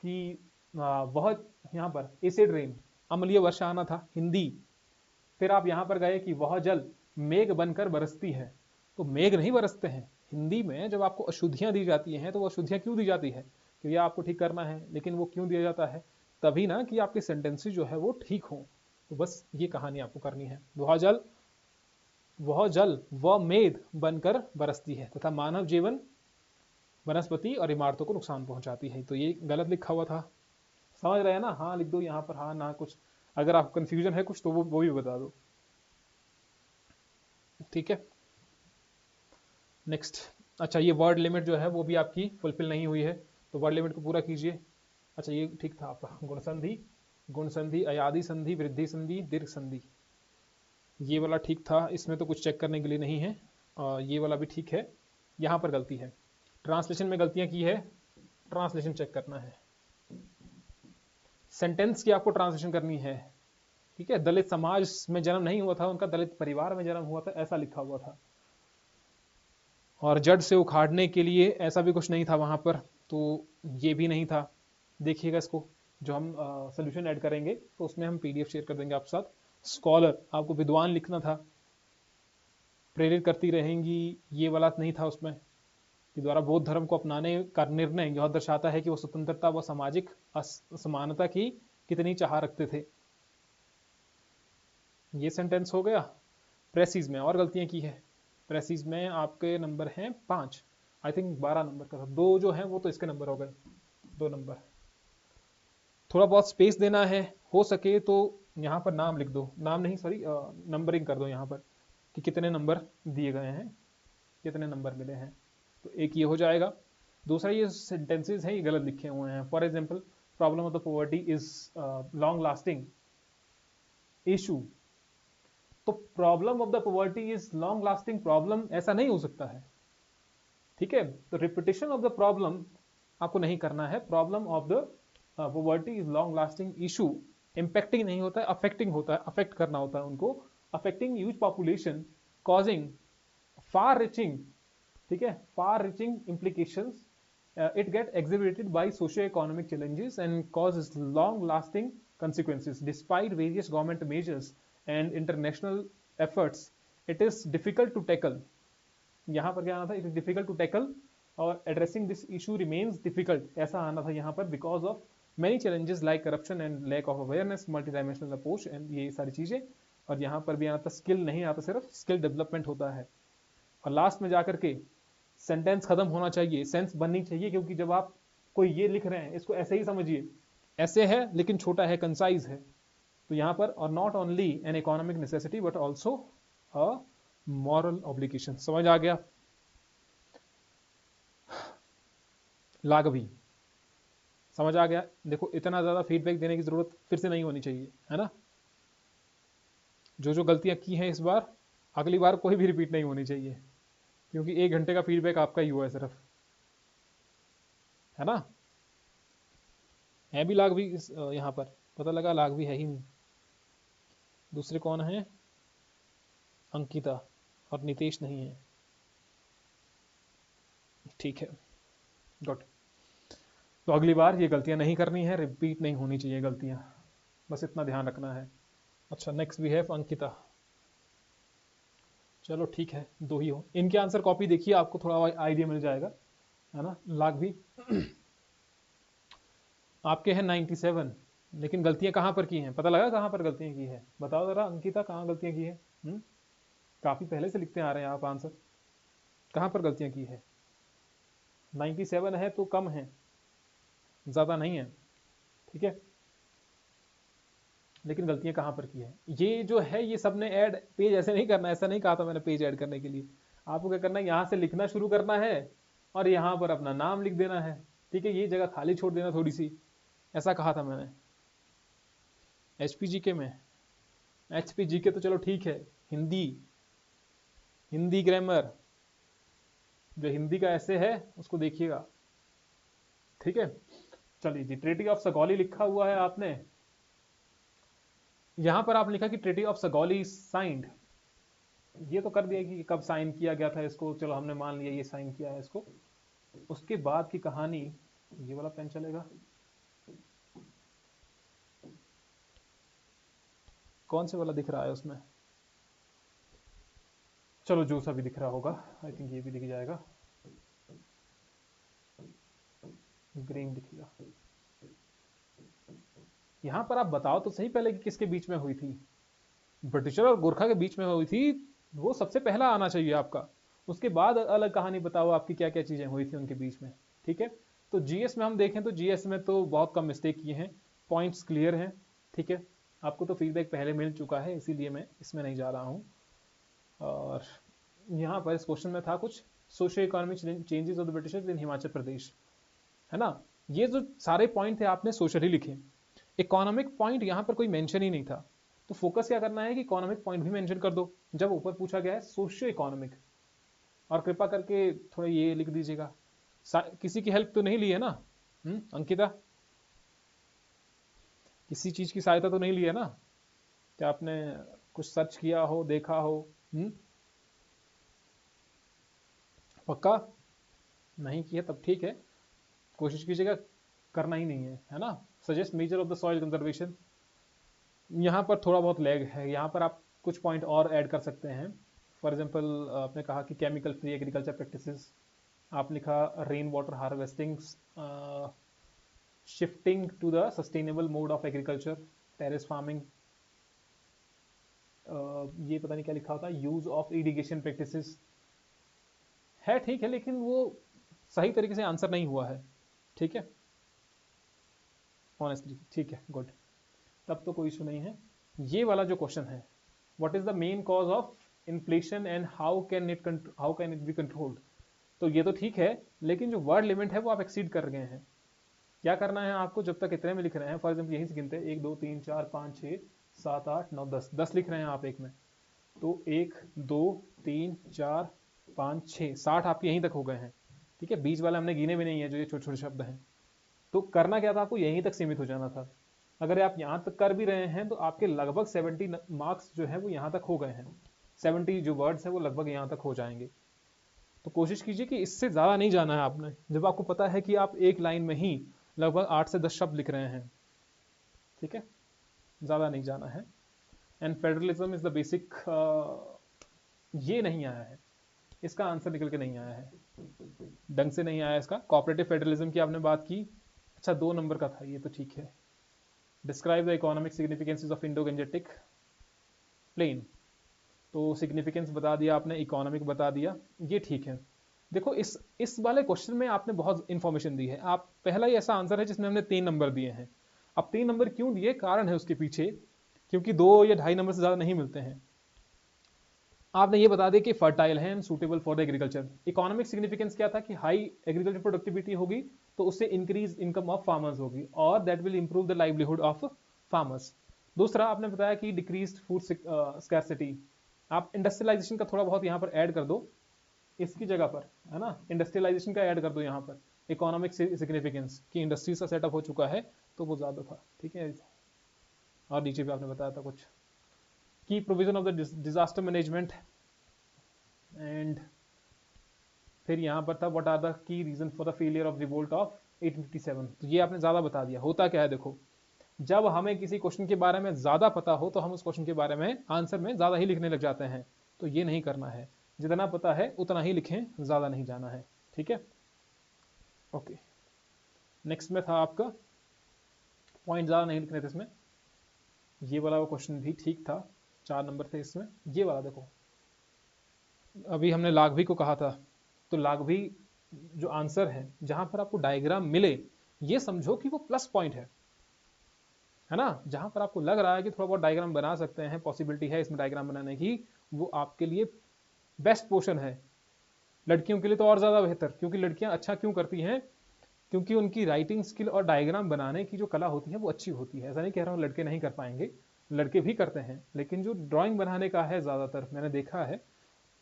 कि बहुत, यहां पर एसिड रेन, अम्लीय वर्षा आना था, हिंदी। फिर आप यहां पर गए कि वह जल मेघ बनकर बरसती है, तो मेघ नहीं बरसते हैं। हिंदी में जब आपको अशुद्धियां दी जाती हैं, तो वो अशुद्धियां क्यों दी जाती है? क्योंकि आपको ठीक करना है, लेकिन वो क्यों दिया जाता है? तभी ना कि आपके सेंटेंसेस जो है वो ठीक हो। तो बस ये कहानी आपको करनी है। वह जल व मेघ बनकर बरसती है तथा मानव जीवन, वनस्पति और इमारतों को नुकसान पहुंचाती है। तो ये गलत लिखा हुआ था, समझ रहे हैं ना। हाँ लिख दो यहाँ पर, हाँ ना कुछ, अगर आपको कंफ्यूजन है कुछ तो वो भी बता दो, ठीक है। नेक्स्ट, अच्छा, ये वर्ड लिमिट जो है वो भी आपकी फुलफिल नहीं हुई है, तो वर्ड लिमिट को पूरा कीजिए। अच्छा, ये ठीक था आपका, गुण संधि, अयादि संधि, वृद्धि संधि, दीर्घ संधि, ये वाला ठीक था, इसमें तो कुछ चेक करने के लिए नहीं है। ये वाला भी ठीक है। यहाँ पर गलती है, ट्रांसलेशन में गलतियां की है, ट्रांसलेशन चेक करना है। सेंटेंस की आपको ट्रांसलेशन करनी है, ठीक है। दलित समाज में जन्म नहीं हुआ था, उनका दलित परिवार में जन्म हुआ था, ऐसा लिखा हुआ था। और जड़ से उखाड़ने के लिए ऐसा भी कुछ नहीं था वहां पर, तो ये भी नहीं था। देखिएगा इसको, जो हम सोल्यूशन ऐड करेंगे तो उसमें हम पीडीएफ शेयर कर देंगे आपके साथ। स्कॉलर, आपको विद्वान लिखना था। प्रेरित करती रहेंगी, ये वाला नहीं था उसमें, के द्वारा बौद्ध धर्म को अपनाने का निर्णय यह दर्शाता है कि वो स्वतंत्रता व सामाजिक समानता की कितनी चाह रखते थे। ये सेंटेंस हो गया। प्रेसिज में और गलतियां की है। प्रेसिज में आपके नंबर हैं 5, आई थिंक 12 नंबर का था, 2 जो है वो तो इसके नंबर हो गए, 2 नंबर। थोड़ा बहुत स्पेस देना है, हो सके तो यहाँ पर नाम लिख दो, नाम नहीं सॉरी, नंबरिंग कर दो यहाँ पर कि कितने नंबर दिए गए हैं, कितने नंबर मिले हैं। तो एक ये हो जाएगा। दूसरा, ये सेंटेंसेस हैं ये गलत लिखे हुए हैं। For example, problem of the poverty is long lasting issue, तो problem of the poverty is long lasting problem ऐसा नहीं हो सकता है, ठीक है। तो रिपीटिशन ऑफ द प्रॉब्लम आपको नहीं करना है। Problem of the poverty is long lasting issue, impacting नहीं होता है, अफेक्टिंग होता है, अफेक्ट करना होता है उनको। अफेक्टिंग ह्यूज पॉपुलेशन, कॉजिंग फार रिचिंग, ठीक है, फार reaching implications, it get exacerbated by socio-economic challenges and causes long lasting consequences. Despite various government measures and international efforts, it is difficult to tackle. यहाँ पर क्या आना था? It is difficult to tackle और addressing this issue remains difficult. ऐसा आना था यहाँ पर because of many challenges like corruption and lack of awareness, multidimensional approach and ये सारी चीजें. और यहाँ पर भी आना था स्किल नहीं आता, सिर्फ स्किल डेवलपमेंट होता है. और लास्ट में जाकर के सेंटेंस खत्म होना चाहिए, सेंस बननी चाहिए, क्योंकि जब आप कोई ये लिख रहे हैं इसको ऐसे ही समझिए, ऐसे है लेकिन छोटा है, कंसाइज है. तो यहाँ पर और not only an economic necessity but also a moral obligation. समझ आ गया? लाघवी समझ आ गया? देखो इतना ज्यादा फीडबैक देने की जरूरत फिर से नहीं होनी चाहिए, है ना? जो जो गलतियां की हैं इस बार, अगली बार कोई भी रिपीट नहीं होनी चाहिए, क्योंकि 1 घंटे का फीडबैक आपका ही हुआ है सिर्फ, है ना? है भी लाघवी यहाँ पर? पता लगा लाघवी है ही नहीं. दूसरे कौन है? अंकिता और नितेश नहीं है. ठीक है, गुड. तो अगली बार ये गलतियां नहीं करनी है, रिपीट नहीं होनी चाहिए गलतियां, बस इतना ध्यान रखना है. अच्छा, नेक्स्ट वी हैव अंकिता. चलो ठीक है, 2 ही हो. इनके आंसर कॉपी देखिए, आपको थोड़ा आइडिया मिल जाएगा, है ना? लाघवी आपके हैं 97, लेकिन गलतियां कहाँ पर की हैं? पता लगा कहाँ पर गलतियां की है? बताओ जरा अंकिता, कहाँ गलतियां की है? काफी पहले से लिखते आ रहे हैं आप आंसर, कहाँ पर गलतियां की है? 97 है तो कम है, ज्यादा नहीं है, ठीक है? लेकिन गलतियां कहाँ पर की है? ये जो है ये सबने ऐड पेज ऐसे नहीं करना, ऐसा नहीं कहा था मैंने पेज ऐड करने के लिए. आपको क्या करना है, यहाँ से लिखना शुरू करना है और यहाँ पर अपना नाम लिख देना है, ठीक है? ये जगह खाली छोड़ देना थोड़ी सी, ऐसा कहा था मैंने. HPGK में, HPGK तो चलो ठीक है, हिंदी ग्रामर, जो हिंदी का ऐसे है उसको देखिएगा, ठीक है? चलिए जी, ट्रीटी ऑफ सगौली लिखा हुआ है आपने. यहां पर आप लिखा कि ट्रीटी ऑफ सगौली साइंड, ये तो कर दिया कि कब साइन किया गया था इसको, चलो हमने मान लिया ये साइन किया है इसको. उसके बाद की कहानी, ये वाला पेन चलेगा? कौन से वाला दिख रहा है उसमें? चलो जो सा भी दिख रहा होगा, आई थिंक ये भी दिख जाएगा, ग्रीन दिखेगा. यहां पर आप बताओ तो सही पहले कि किसके बीच में हुई थी? ब्रिटिशर और गोरखा के बीच में हुई थी, वो सबसे पहला आना चाहिए आपका. उसके बाद अलग कहानी बताओ आपकी क्या क्या चीजें हुई थी उनके बीच में, ठीक है? तो जीएस में हम देखें तो जीएस में तो बहुत कम मिस्टेक किए हैं, पॉइंट्स क्लियर हैं, ठीक है? आपको तो फीडबैक पहले मिल चुका है, इसीलिए मैं इसमें नहीं जा रहा हूं. और यहाँ पर इस क्वेश्चन में था कुछ socio economic changes of the Britishers in Himachal Pradesh, है ना? ये जो सारे पॉइंट थे आपने सोशली लिखे, इकोनॉमिक पॉइंट यहाँ पर कोई मेंशन ही नहीं था. तो फोकस क्या करना है कि इकोनॉमिक पॉइंट भी मेंशन कर दो जब ऊपर पूछा गया है सोशियो इकोनॉमिक. और कृपा करके थोड़ा ये लिख दीजिएगा, किसी की हेल्प तो नहीं ली है ना अंकिता? किसी चीज की सहायता तो नहीं ली है ना? क्या आपने कुछ सर्च किया हो, देखा हो? पक्का नहीं किया तब ठीक है, कोशिश कीजिएगा करना ही नहीं है, है ना? Suggest measure of the soil conservation, यहाँ पर थोड़ा बहुत लैग है, यहाँ पर आप कुछ पॉइंट और ऐड कर सकते हैं. फॉर एग्जांपल आपने कहा कि केमिकल फ्री एग्रीकल्चर प्रैक्टिसेस, आप लिखा rain water harvesting, shifting to the sustainable mode of agriculture, terrace farming, ये पता नहीं क्या लिखा होता है, यूज ऑफ इरिगेशन प्रैक्टिसेस है, ठीक है, लेकिन वो सही तरीके से आंसर नहीं हुआ है, ठीक है? ऑनेस्टली ठीक है, गुड, तब तो कोई इशू नहीं है. ये वाला जो क्वेश्चन है, what is the main cause of inflation and how can it be controlled, तो ये तो ठीक है, लेकिन जो वर्ड लिमिट है वो आप एक्सीड कर गए हैं. क्या करना है आपको, जब तक इतने में लिख रहे हैं, फॉर एग्जाम्पल यहीं से गिनते हैं 1 2 3 4 5 6 7 8 9 10 लिख रहे हैं आप एक में, तो 1 2 3 4 5 6 60 आपके यहीं तक हो गए हैं, ठीक है? बीच वाले हमने गिने भी नहीं है, जो ये छोटे छोटे शब्द हैं. तो करना क्या था, आपको यहीं तक सीमित हो जाना था. अगर आप यहां तक कर भी रहे हैं तो आपके लगभग 70 मार्क्स जो है वो यहां तक हो गए हैं, 70 जो वर्ड्स है वो लगभग यहां तक हो जाएंगे. तो कोशिश कीजिए कि इससे ज्यादा नहीं जाना है आपने, जब आपको पता है कि आप एक लाइन में ही लगभग 8 से 10 शब्द लिख रहे हैं, ठीक है? ज़्यादा नहीं जाना है। And federalism is the basic, ये नहीं आया है, इसका आंसर निकल के नहीं आया है, ढंग से नहीं आया इसका। कोऑपरेटिव फेडरलिज्म की आपने बात की, अच्छा 2 नंबर का था ये, तो ठीक है। Describe the economic significances of Indo Gangetic plain, तो सिग्निफिकेंस बता दिया आपने, इकोनॉमिक बता दिया, ये ठीक है। देखो इस वाले क्वेश्चन में आपने बहुत इंफॉर्मेशन दी है। आप पहला ही ऐसा आंसर है जिसमें हमने 3 नंबर दिए हैं। अब 3 नंबर क्यों दिए, कारण है उसके पीछे, क्योंकि 2 या 2.5 नंबर से ज़्यादा नहीं मिलते हैं। आपने ये बता दिया कि फर्टाइल है and suitable for the agriculture. Economic significance क्या था कि हाई एग्रीकल्चर प्रोडक्टिविटी होगी तो उससे इंक्रीज इनकम ऑफ फार्मर्स होगी और that will improve the livelihood of farmers. दूसरा आपने बताया कि डिक्रीज फूड स्कैरसिटी। आप इंडस्ट्रियलाइजेशन का थोड़ा बहुत यहाँ पर ऐड कर दो इसकी जगह पर, है ना, इंडस्ट्रियलाइजेशन का ऐड कर दो यहाँ पर। इकोनॉमिक सिग्निफिकेंस कि इंडस्ट्रीज का सेटअप हो चुका है तो वो ज़्यादा था, ठीक है। और नीचे भी आपने बताया था कुछ key provision of the disaster management, and फिर यहाँ पर था what are the key reason for the failure of revolt of 1857। तो ये आपने ज़्यादा बता दिया। होता क्या है देखो, जब हमें किसी क्वेश्चन के बारे में ज़्यादा पता हो तो हम उस क्वेश्चन के बारे में आंसर में ज़्यादा ही लिखने लग जाते हैं, तो ये नहीं करना है। जितना पता है उतना ही लिखें, ज़्यादा नहीं जाना है, ठीक है। ओके, नेक्स्ट में था आपका पॉइंट ज़्यादा नहीं लिखने थे इसमें। ये वाला वो क्वेश्चन भी ठीक था, 4 नंबर थे इसमें। ये वाला देखो, अभी हमने लागभी को कहा था, तो लागभी जो आंसर है जहां पर आपको डायग्राम मिले, ये समझो कि वो प्लस पॉइंट है ना। जहां पर आपको लग रहा है कि थोड़ा बहुत डायग्राम बना सकते हैं, पॉसिबिलिटी है इसमें डायग्राम बनाने की, वो आपके लिए बेस्ट पोर्शन है। लड़कियों के लिए तो और ज्यादा बेहतर, क्योंकि लड़कियां अच्छा क्यों करती हैं, क्योंकि उनकी राइटिंग स्किल और डायग्राम बनाने की जो कला होती है वो अच्छी होती है। ऐसा नहीं कह रहा हूँ लड़के नहीं कर पाएंगे, लड़के भी करते हैं, लेकिन जो ड्राइंग बनाने का है ज्यादातर मैंने देखा है,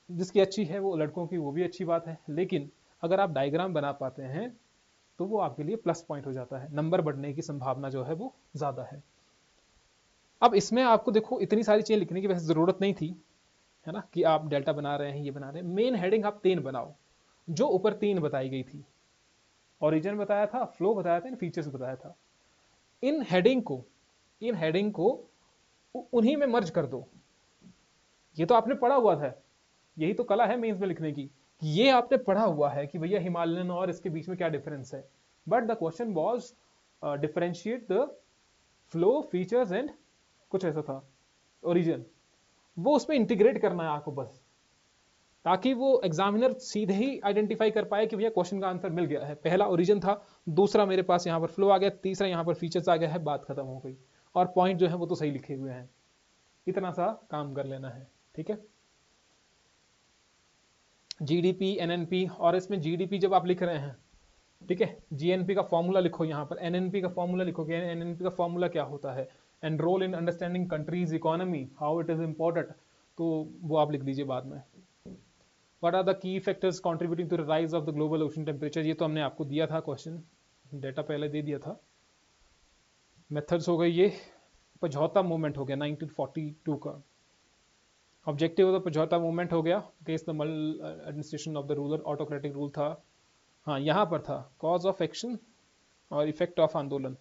जिसकी अच्छी है वो लड़कों की, वो भी अच्छी बात है, लेकिन अगर आप डायग्राम बना पाते हैं तो वो आपके लिए प्लस पॉइंट हो जाता है, नंबर बढ़ने की संभावना जो है वो ज्यादा है। अब इसमें आपको देखो इतनी सारी चीजें लिखने की वैसे जरूरत नहीं थी, है ना, कि आप डेल्टा बना रहे हैं, ये बना रहे हैं। मेन हेडिंग आप 3 बनाओ, जो ऊपर 3 बताई गई थी, ओरिजिन बताया था, फ्लो बताया था, फीचर्स बताया था। इन हेडिंग को उन्हीं में मर्ज कर दो। ये तो आपने पढ़ा हुआ था, यही तो कला है मेंस में लिखने की, कि ये आपने पढ़ा हुआ है कि भैया हिमालयन और इसके बीच में क्या डिफरेंस है, but the question was differentiate the flow features and कुछ ऐसा था ओरिजिन, वो उसमें इंटीग्रेट करना है आपको बस, ताकि वो एग्जामिनर सीधे ही आइडेंटिफाई कर पाए कि भैया क्वेश्चन का आंसर मिल गया है। पहला ओरिजिन था, दूसरा मेरे पास यहाँ पर फ्लो आ गया, तीसरा यहाँ पर फीचर्स आ गया है, बात खत्म हो गई, और पॉइंट जो है वो तो सही लिखे हुए हैं। इतना सा काम कर लेना है, ठीक है। जीडीपी एनएनपी, और इसमें जीडीपी जब आप लिख रहे हैं, ठीक है, जीएनपी का फॉर्मूला लिखो, यहाँ पर एनएनपी का फॉर्मूला लिखो कि एनएनपी का फॉर्मूला क्या होता है, and role in understanding country's economy, how it is important, तो वो आप लिख दीजिए बाद में। What are the key factors contributing to the rise of the global ocean temperature, ये तो हमने आपको दिया था क्वेश्चन, डेटा पहले दे दिया था। मेथड्स हो गई ये। पझौता मूवमेंट हो गया 1942 का, objective of the Pajhota movement हो गया, केस द मल administration of the ruler autocratic rule था। हाँ, यहाँ पर था कॉज ऑफ एक्शन और इफेक्ट ऑफ आंदोलन,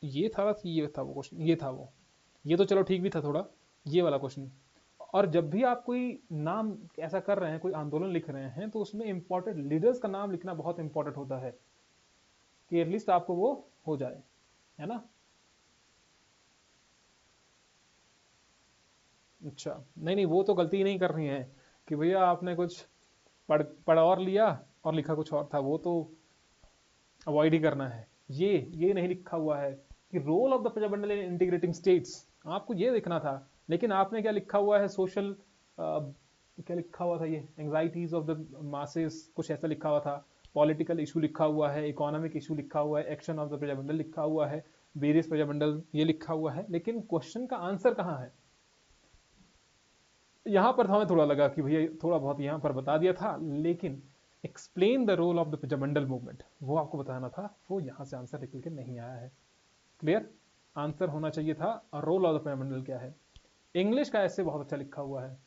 ये था वो क्वेश्चन, ये था वो, ये तो चलो ठीक भी था थोड़ा, ये वाला क्वेश्चन। और जब भी आप कोई नाम ऐसा कर रहे हैं, कोई आंदोलन लिख रहे हैं, तो उसमें इंपॉर्टेंट लीडर्स का नाम लिखना बहुत इंपॉर्टेंट होता है, कि एटलीस्ट आपको वो हो जाए, है ना। अच्छा, नहीं नहीं, वो तो गलती नहीं करनी है कि भैया आपने कुछ पढ़ और लिया और लिखा कुछ और था, वो तो अवॉइड ही करना है। ये नहीं लिखा हुआ है कि role of the Prajamandal in integrating states, आपको ये देखना था, लेकिन आपने क्या लिखा हुआ है, सोशल क्या लिखा हुआ था, ये एंग्जाइटीज ऑफ द मासेस, कुछ ऐसा लिखा हुआ था, पॉलिटिकल इशू लिखा हुआ है, इकोनॉमिक इशू लिखा हुआ है, एक्शन ऑफ द प्रजामंडल लिखा हुआ है, वेरियस प्रजामंडल ये लिखा हुआ है, लेकिन क्वेश्चन का आंसर कहाँ है। यहाँ पर हमें थोड़ा लगा कि भैया थोड़ा बहुत यहाँ पर बता दिया था, लेकिन explain the role of the Prajamandal movement वो आपको बताना था, वो यहाँ से आंसर निकल के नहीं आया है। क्लियर, आंसर होना चाहिए था रोल ऑफ द प्रजामंडल क्या है। इंग्लिश का ऐसे बहुत अच्छा लिखा हुआ है,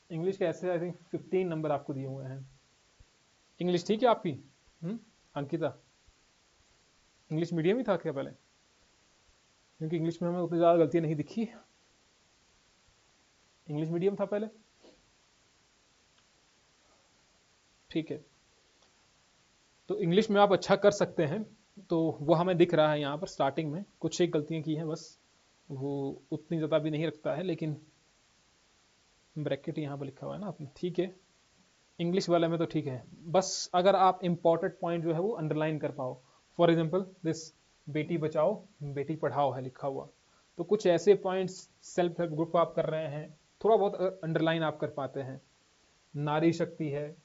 इंग्लिश के ऐसे आई थिंक 15 नंबर आपको दिए हुए हैं। इंग्लिश ठीक है आपकी, अंकिता? इंग्लिश मीडियम ही था क्या पहले? क्योंकि इंग्लिश में हमें उतनी ज़्यादा गलतियाँ नहीं दिखी। इंग्लिश मीडियम था पहले, ठीक है। तो इंग्लिश में आप अच्छा कर सकते हैं, तो वो हमें दिख रहा है यहाँ पर स्टार्टिंग में कुछ एक गलतियाँ की हैं बस, वो उतनी ज़्यादा भी नहीं रखता है, लेकिन ब्रैकेट यहाँ पर लिखा हुआ है ना आपने, ठीक है। इंग्लिश वाले में तो ठीक है, बस अगर आप इम्पोर्टेंट पॉइंट जो है वो अंडरलाइन कर पाओ। For example this, Beti Bachao Beti Padhao है लिखा हुआ, तो कुछ ऐसे पॉइंट्स सेल्फ हेल्प ग्रुप आप कर रहे हैं, थोड़ा बहुत अंडरलाइन आप कर पाते हैं। नारी शक्ति है,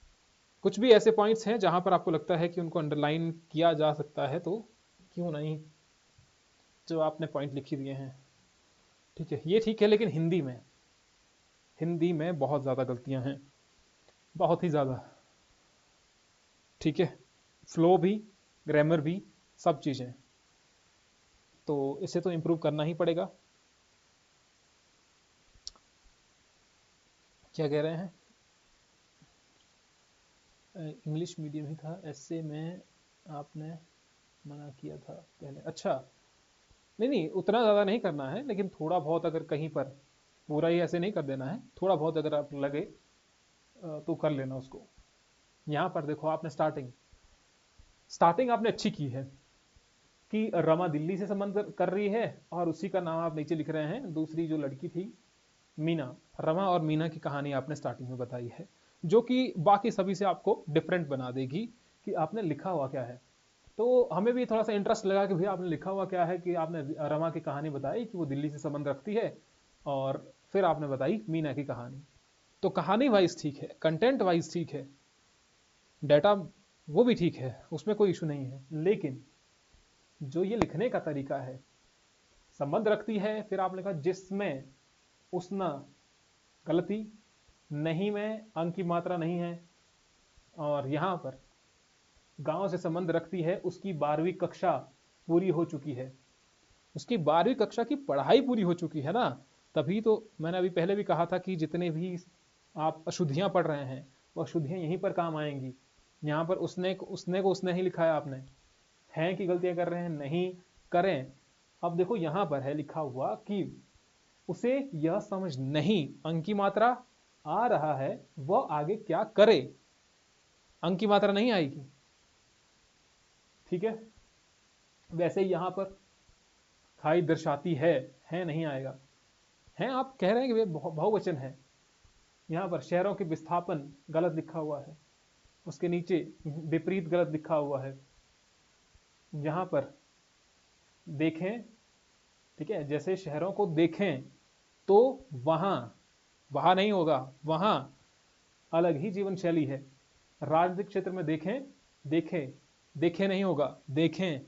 कुछ भी ऐसे पॉइंट्स हैं जहां पर आपको लगता है कि उनको अंडरलाइन किया जा सकता है, तो क्यों नहीं, जो आपने पॉइंट लिख ही दिए हैं, ठीक है, ये ठीक है। लेकिन हिंदी में बहुत ज़्यादा गलतियां हैं, बहुत ही ज़्यादा, ठीक है। फ्लो भी, ग्रामर भी, सब चीज़ें, तो इसे तो इम्प्रूव करना ही पड़ेगा। क्या कह रहे हैं? इंग्लिश मीडियम ही था, ऐसे में आपने मना किया था पहले, अच्छा। नहीं नहीं, उतना ज़्यादा नहीं करना है, लेकिन थोड़ा बहुत अगर कहीं पर, पूरा ही ऐसे नहीं कर देना है, थोड़ा बहुत अगर आप लगे तो कर लेना उसको। यहाँ पर देखो आपने स्टार्टिंग स्टार्टिंग आपने अच्छी की है कि रमा दिल्ली से संबंध कर रही है, और उसी का नाम आप नीचे लिख रहे हैं, दूसरी जो लड़की थी मीना, रमा और मीना की कहानी आपने स्टार्टिंग में बताई है, जो कि बाकी सभी से आपको डिफरेंट बना देगी कि आपने लिखा हुआ क्या है। तो हमें भी थोड़ा सा इंटरेस्ट लगा कि भैया आपने लिखा हुआ क्या है, कि आपने रमा की कहानी बताई कि वो दिल्ली से संबंध रखती है, और फिर आपने बताई मीना की कहानी। तो कहानी वाइज ठीक है, कंटेंट वाइज ठीक है, डाटा वो भी ठीक है, उसमें कोई इशू नहीं है, लेकिन जो ये लिखने का तरीका है, संबंध रखती है, फिर आपने कहा जिसमें उसना, गलती, नहीं में अंक की मात्रा नहीं है, और यहां पर गांव से संबंध रखती है, उसकी 12वीं कक्षा पूरी हो चुकी है, उसकी 12वीं कक्षा की पढ़ाई पूरी हो चुकी है ना। तभी तो मैंने अभी पहले भी कहा था कि जितने भी आप अशुद्धियां पढ़ रहे हैं, वो अशुद्धियां यहीं पर काम आएंगी। यहाँ पर उसने को उसने ही लिखा है, आपने हैं कि गलतियां कर रहे हैं, नहीं करें। अब देखो यहाँ पर है लिखा हुआ कि उसे यह समझ नहीं, अंक की मात्रा आ रहा है, वह आगे क्या करे, अंक की मात्रा नहीं आएगी, ठीक है। वैसे ही यहां पर खाई दर्शाती है नहीं आएगा, है आप कह रहे हैं कि वे बहुवचन है, यहां पर शहरों के विस्थापन गलत लिखा हुआ है, उसके नीचे विपरीत गलत लिखा हुआ है, यहां पर देखें, ठीक है, जैसे शहरों को देखें तो वहां, वहां नहीं होगा, वहां अलग ही जीवन शैली है। राजनीतिक क्षेत्र में देखें, देखें, देखें नहीं होगा, देखें,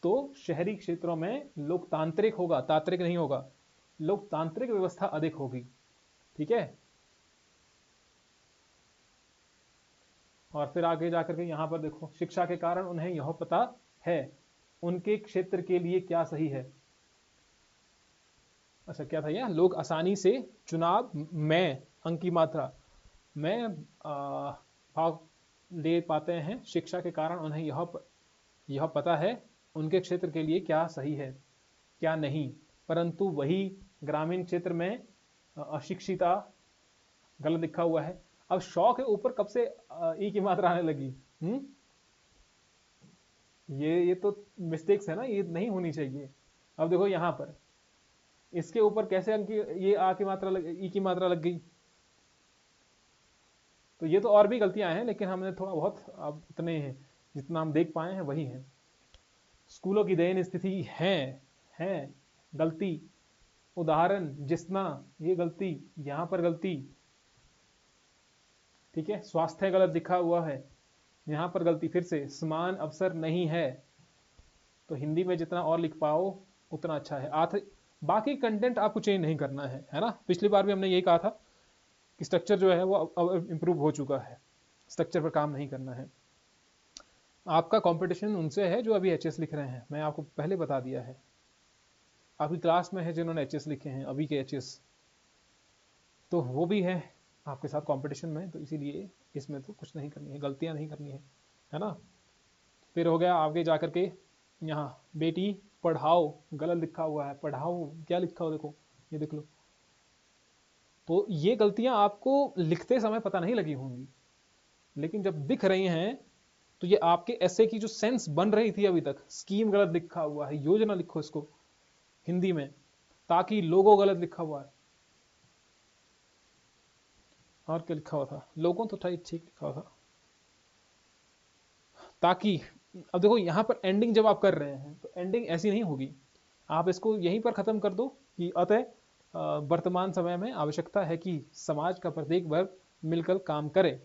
तो शहरी क्षेत्रों में लोकतांत्रिक होगा, तांत्रिक नहीं होगा, लोकतांत्रिक व्यवस्था अधिक होगी, ठीक है। और फिर आगे जाकर के यहां पर देखो, शिक्षा के कारण उन्हें यह पता है उनके क्षेत्र के लिए क्या सही है। अच्छा क्या था यह, लोग आसानी से चुनाव में, अंक की मात्रा में भाग ले पाते हैं, शिक्षा के कारण उन्हें यह पता है उनके क्षेत्र के लिए क्या सही है क्या नहीं, परंतु वही ग्रामीण क्षेत्र में अशिक्षिता, गलत लिखा हुआ है। अब शौ के ऊपर कब से ई की मात्रा आने लगी? ये तो मिस्टेक्स है ना, ये नहीं होनी चाहिए। अब देखो यहाँ पर इसके ऊपर कैसे अंक ये आ की मात्रा ई की मात्रा लग गई, तो ये तो और भी गलतियां हैं, लेकिन हमने थोड़ा बहुत, अब इतने हैं जितना हम देख पाए हैं वही है। स्कूलों की दयनीय स्थिति है गलती, उदाहरण जिसना, ये गलती, यहां पर गलती, ठीक है। स्वास्थ्य गलत लिखा हुआ है, यहां पर गलती, फिर से समान अवसर नहीं है, तो हिंदी में जितना और लिख पाओ उतना अच्छा है। बाकी कंटेंट आपको चेंज नहीं करना है ना। पिछली बार भी हमने यही कहा था कि स्ट्रक्चर जो है वो अब इम्प्रूव हो चुका है, स्ट्रक्चर पर काम नहीं करना है। आपका कंपटीशन उनसे है जो अभी एचएस लिख रहे हैं, मैं आपको पहले बता दिया है, आपकी क्लास में है जिन्होंने एचएस लिखे हैं, अभी के एचएस, तो वो भी है आपके साथ कंपटीशन में, तो इसीलिए इसमें तो कुछ नहीं करनी है, गलतियां नहीं करनी है ना। फिर हो गया आगे जाकर के यहाँ बेटी पढ़ाओ गलत लिखा हुआ है, पढ़ाओ क्या लिखा हो, देखो ये देख लो। तो ये गलतियां आपको लिखते समय पता नहीं लगी होंगी, लेकिन जब दिख रही हैं तो ये आपके ऐसे की जो सेंस बन रही थी अभी तक, स्कीम गलत लिखा हुआ है, योजना लिखो इसको हिंदी में, ताकि लोगो गलत लिखा हुआ है, और क्या लिखा हुआ था, लोगों तो था ठीक लिखा हुआ था, ताकि, अब देखो यहाँ पर एंडिंग जब आप कर रहे हैं तो एंडिंग ऐसी नहीं होगी, आप इसको यहीं पर खत्म कर दो कि अतः वर्तमान समय में आवश्यकता है कि समाज का प्रत्येक वर्ग मिलकर काम करे।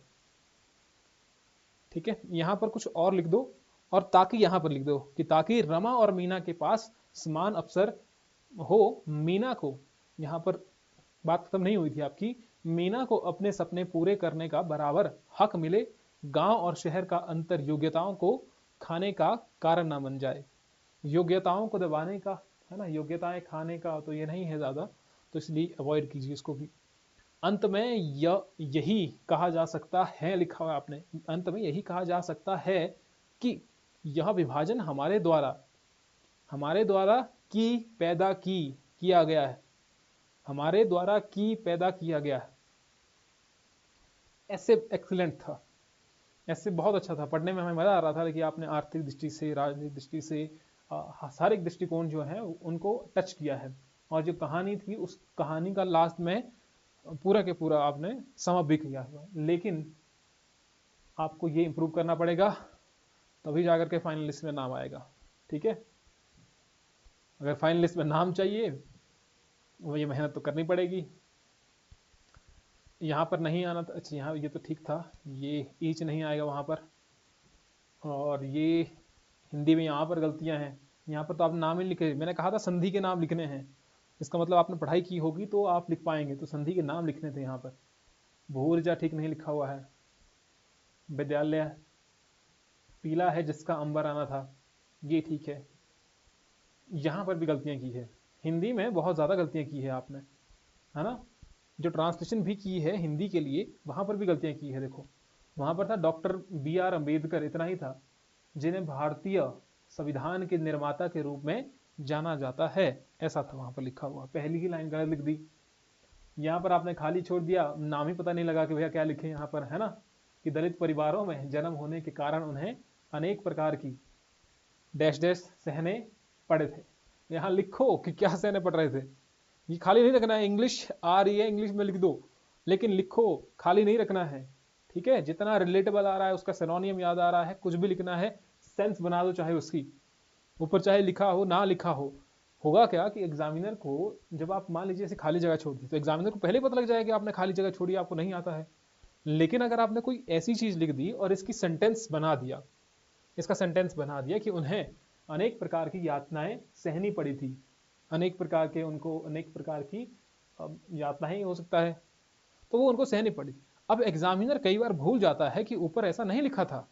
ठीक है, यहां पर कुछ और लिख दो, और ताकि यहां पर लिख दो कि ताकि रमा और मीना के पास समान अवसर हो। मीना को, यहां पर बात खत्म नहीं हुई थी आपकी, मीना को अपने सपने पूरे करने का बराबर हक मिले, गांव और शहर का अंतर योग्यताओं को खाने का कारण ना बन जाए। योग्यताओं को दबाने का है ना, योग्यताएं खाने का तो ये नहीं है ज्यादा, तो इसलिए अवॉइड कीजिए इसको भी। अंत में यही कहा जा सकता है, लिखा हुआ आपने, अंत में यही कहा जा सकता है कि यह विभाजन हमारे द्वारा की पैदा की किया गया है, हमारे द्वारा की पैदा किया गया है। ऐसे एक्सीलेंट था, ऐसे बहुत अच्छा था, पढ़ने में हमें मजा आ रहा था, लेकिन आपने आर्थिक दृष्टि से, राजनीतिक दृष्टि से, सारे दृष्टिकोण जो है उनको टच किया है, और जो कहानी थी उस कहानी का लास्ट में पूरा के पूरा आपने सम भी किया हुआ है। लेकिन आपको ये इंप्रूव करना पड़ेगा, तभी जाकर के फाइनल लिस्ट में नाम आएगा। ठीक है, अगर फाइनल लिस्ट में नाम चाहिए वो ये मेहनत तो करनी पड़ेगी। यहाँ पर नहीं आना था, अच्छा यहाँ ये तो ठीक था, ये ईच नहीं आएगा वहाँ पर, और ये हिंदी में यहाँ पर गलतियाँ हैं, यहाँ पर तो आप नाम ही लिखे, मैंने कहा था संधि के नाम लिखने हैं, इसका मतलब आपने पढ़ाई की होगी तो आप लिख पाएंगे, तो संधि के नाम लिखने थे यहाँ पर। भू ऊर्जा ठीक नहीं लिखा हुआ है, विद्यालय पीला है जिसका अंबर आना था, ये ठीक है। यहाँ पर भी गलतियाँ की है, हिंदी में बहुत ज़्यादा गलतियाँ की है आपने, है ना। जो ट्रांसलेशन भी की है हिंदी के लिए, वहाँ पर भी गलतियाँ की है। देखो वहाँ पर था डॉक्टर B.R. अम्बेडकर, इतना ही था, जिन्हें भारतीय संविधान के निर्माता के रूप में जाना जाता है, ऐसा था वहाँ पर लिखा हुआ, पहली ही लाइन गलत लिख दी। यहाँ पर आपने खाली छोड़ दिया, नाम ही पता नहीं लगा कि भैया क्या लिखे यहाँ पर, है ना, कि दलित परिवारों में जन्म होने के कारण उन्हें अनेक प्रकार की डैश डैश सहने पड़े थे। यहाँ लिखो कि क्या सहने पड़ रहे थे, ये खाली नहीं रखना है, इंग्लिश आ रही है इंग्लिश में लिख दो, लेकिन लिखो, खाली नहीं रखना है। ठीक है, जितना रिलेटेबल आ रहा है उसका सिनोनियम याद आ रहा है, कुछ भी लिखना है, सेंस बना दो, चाहे उसकी ऊपर चाहे लिखा हो ना लिखा हो। होगा क्या कि एग्जामिनर को, जब आप मान लीजिए ऐसे खाली जगह छोड़ दी, तो एग्जामिनर को पहले पता लग जाएगा कि आपने खाली जगह छोड़ी, आपको नहीं आता है। लेकिन अगर आपने कोई ऐसी चीज लिख दी और इसकी सेंटेंस बना दिया, इसका सेंटेंस बना दिया कि उन्हें अनेक प्रकार की यातनाएं सहनी पड़ी थी, अनेक प्रकार के, उनको अनेक प्रकार की यातनाएं हो सकता है, तो वो उनको सहनी पड़ी। अब एग्जामिनर कई बार भूल जाता है कि ऊपर ऐसा नहीं लिखा था,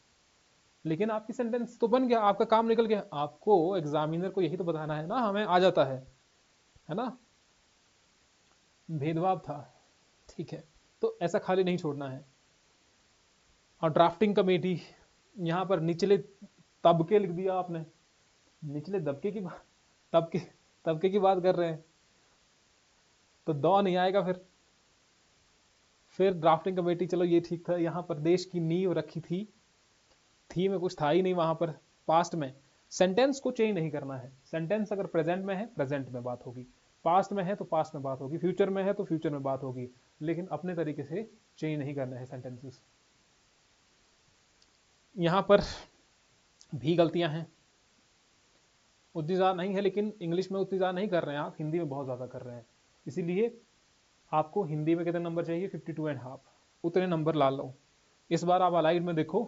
लेकिन आपकी सेंटेंस तो बन गया, आपका काम निकल गया। आपको एग्जामिनर को यही तो बताना है ना, हमें आ जाता है ना, भेदभाव था। ठीक है, तो ऐसा खाली नहीं छोड़ना है। और ड्राफ्टिंग कमेटी, यहाँ पर निचले तबके लिख दिया आपने, निचले दबके की बात, तबके तबके की बात कर रहे हैं, तो दौ नहीं आएगा फिर ड्राफ्टिंग कमेटी, चलो ये ठीक था। यहाँ पर देश की नींव रखी थी में कुछ था ही नहीं वहां पर, पास्ट में। सेंटेंस को चेंज नहीं करना है, सेंटेंस अगर प्रेजेंट में है प्रेजेंट में बात होगी, पास्ट में है तो पास्ट में बात होगी, फ्यूचर में है तो फ्यूचर में बात होगी, लेकिन अपने तरीके से चेंज नहीं करना है सेंटेंसेस। यहाँ पर भी गलतियां हैं, उतनी ज़्यादा नहीं है, लेकिन इंग्लिश में उतनी ज़्यादा नहीं कर रहे हैं आप, हिंदी में बहुत ज़्यादा कर रहे हैं। इसीलिए आपको हिंदी में कितने नंबर चाहिए, 52.5, उतने नंबर ला लो। इस बार आप अलाइड में देखो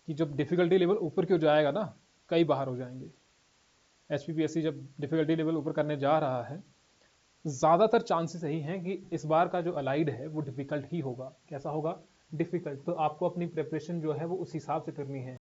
कि जब डिफिकल्टी लेवल ऊपर क्यों जाएगा ना, कई बाहर हो जाएंगे। HPPSC जब डिफिकल्टी लेवल ऊपर करने जा रहा है, ज़्यादातर चांसेस यही हैं कि इस बार का जो अलाइड है वो डिफिकल्ट ही होगा। कैसा होगा, डिफिकल्ट। तो आपको अपनी प्रिपरेशन जो है वो उस हिसाब से करनी है।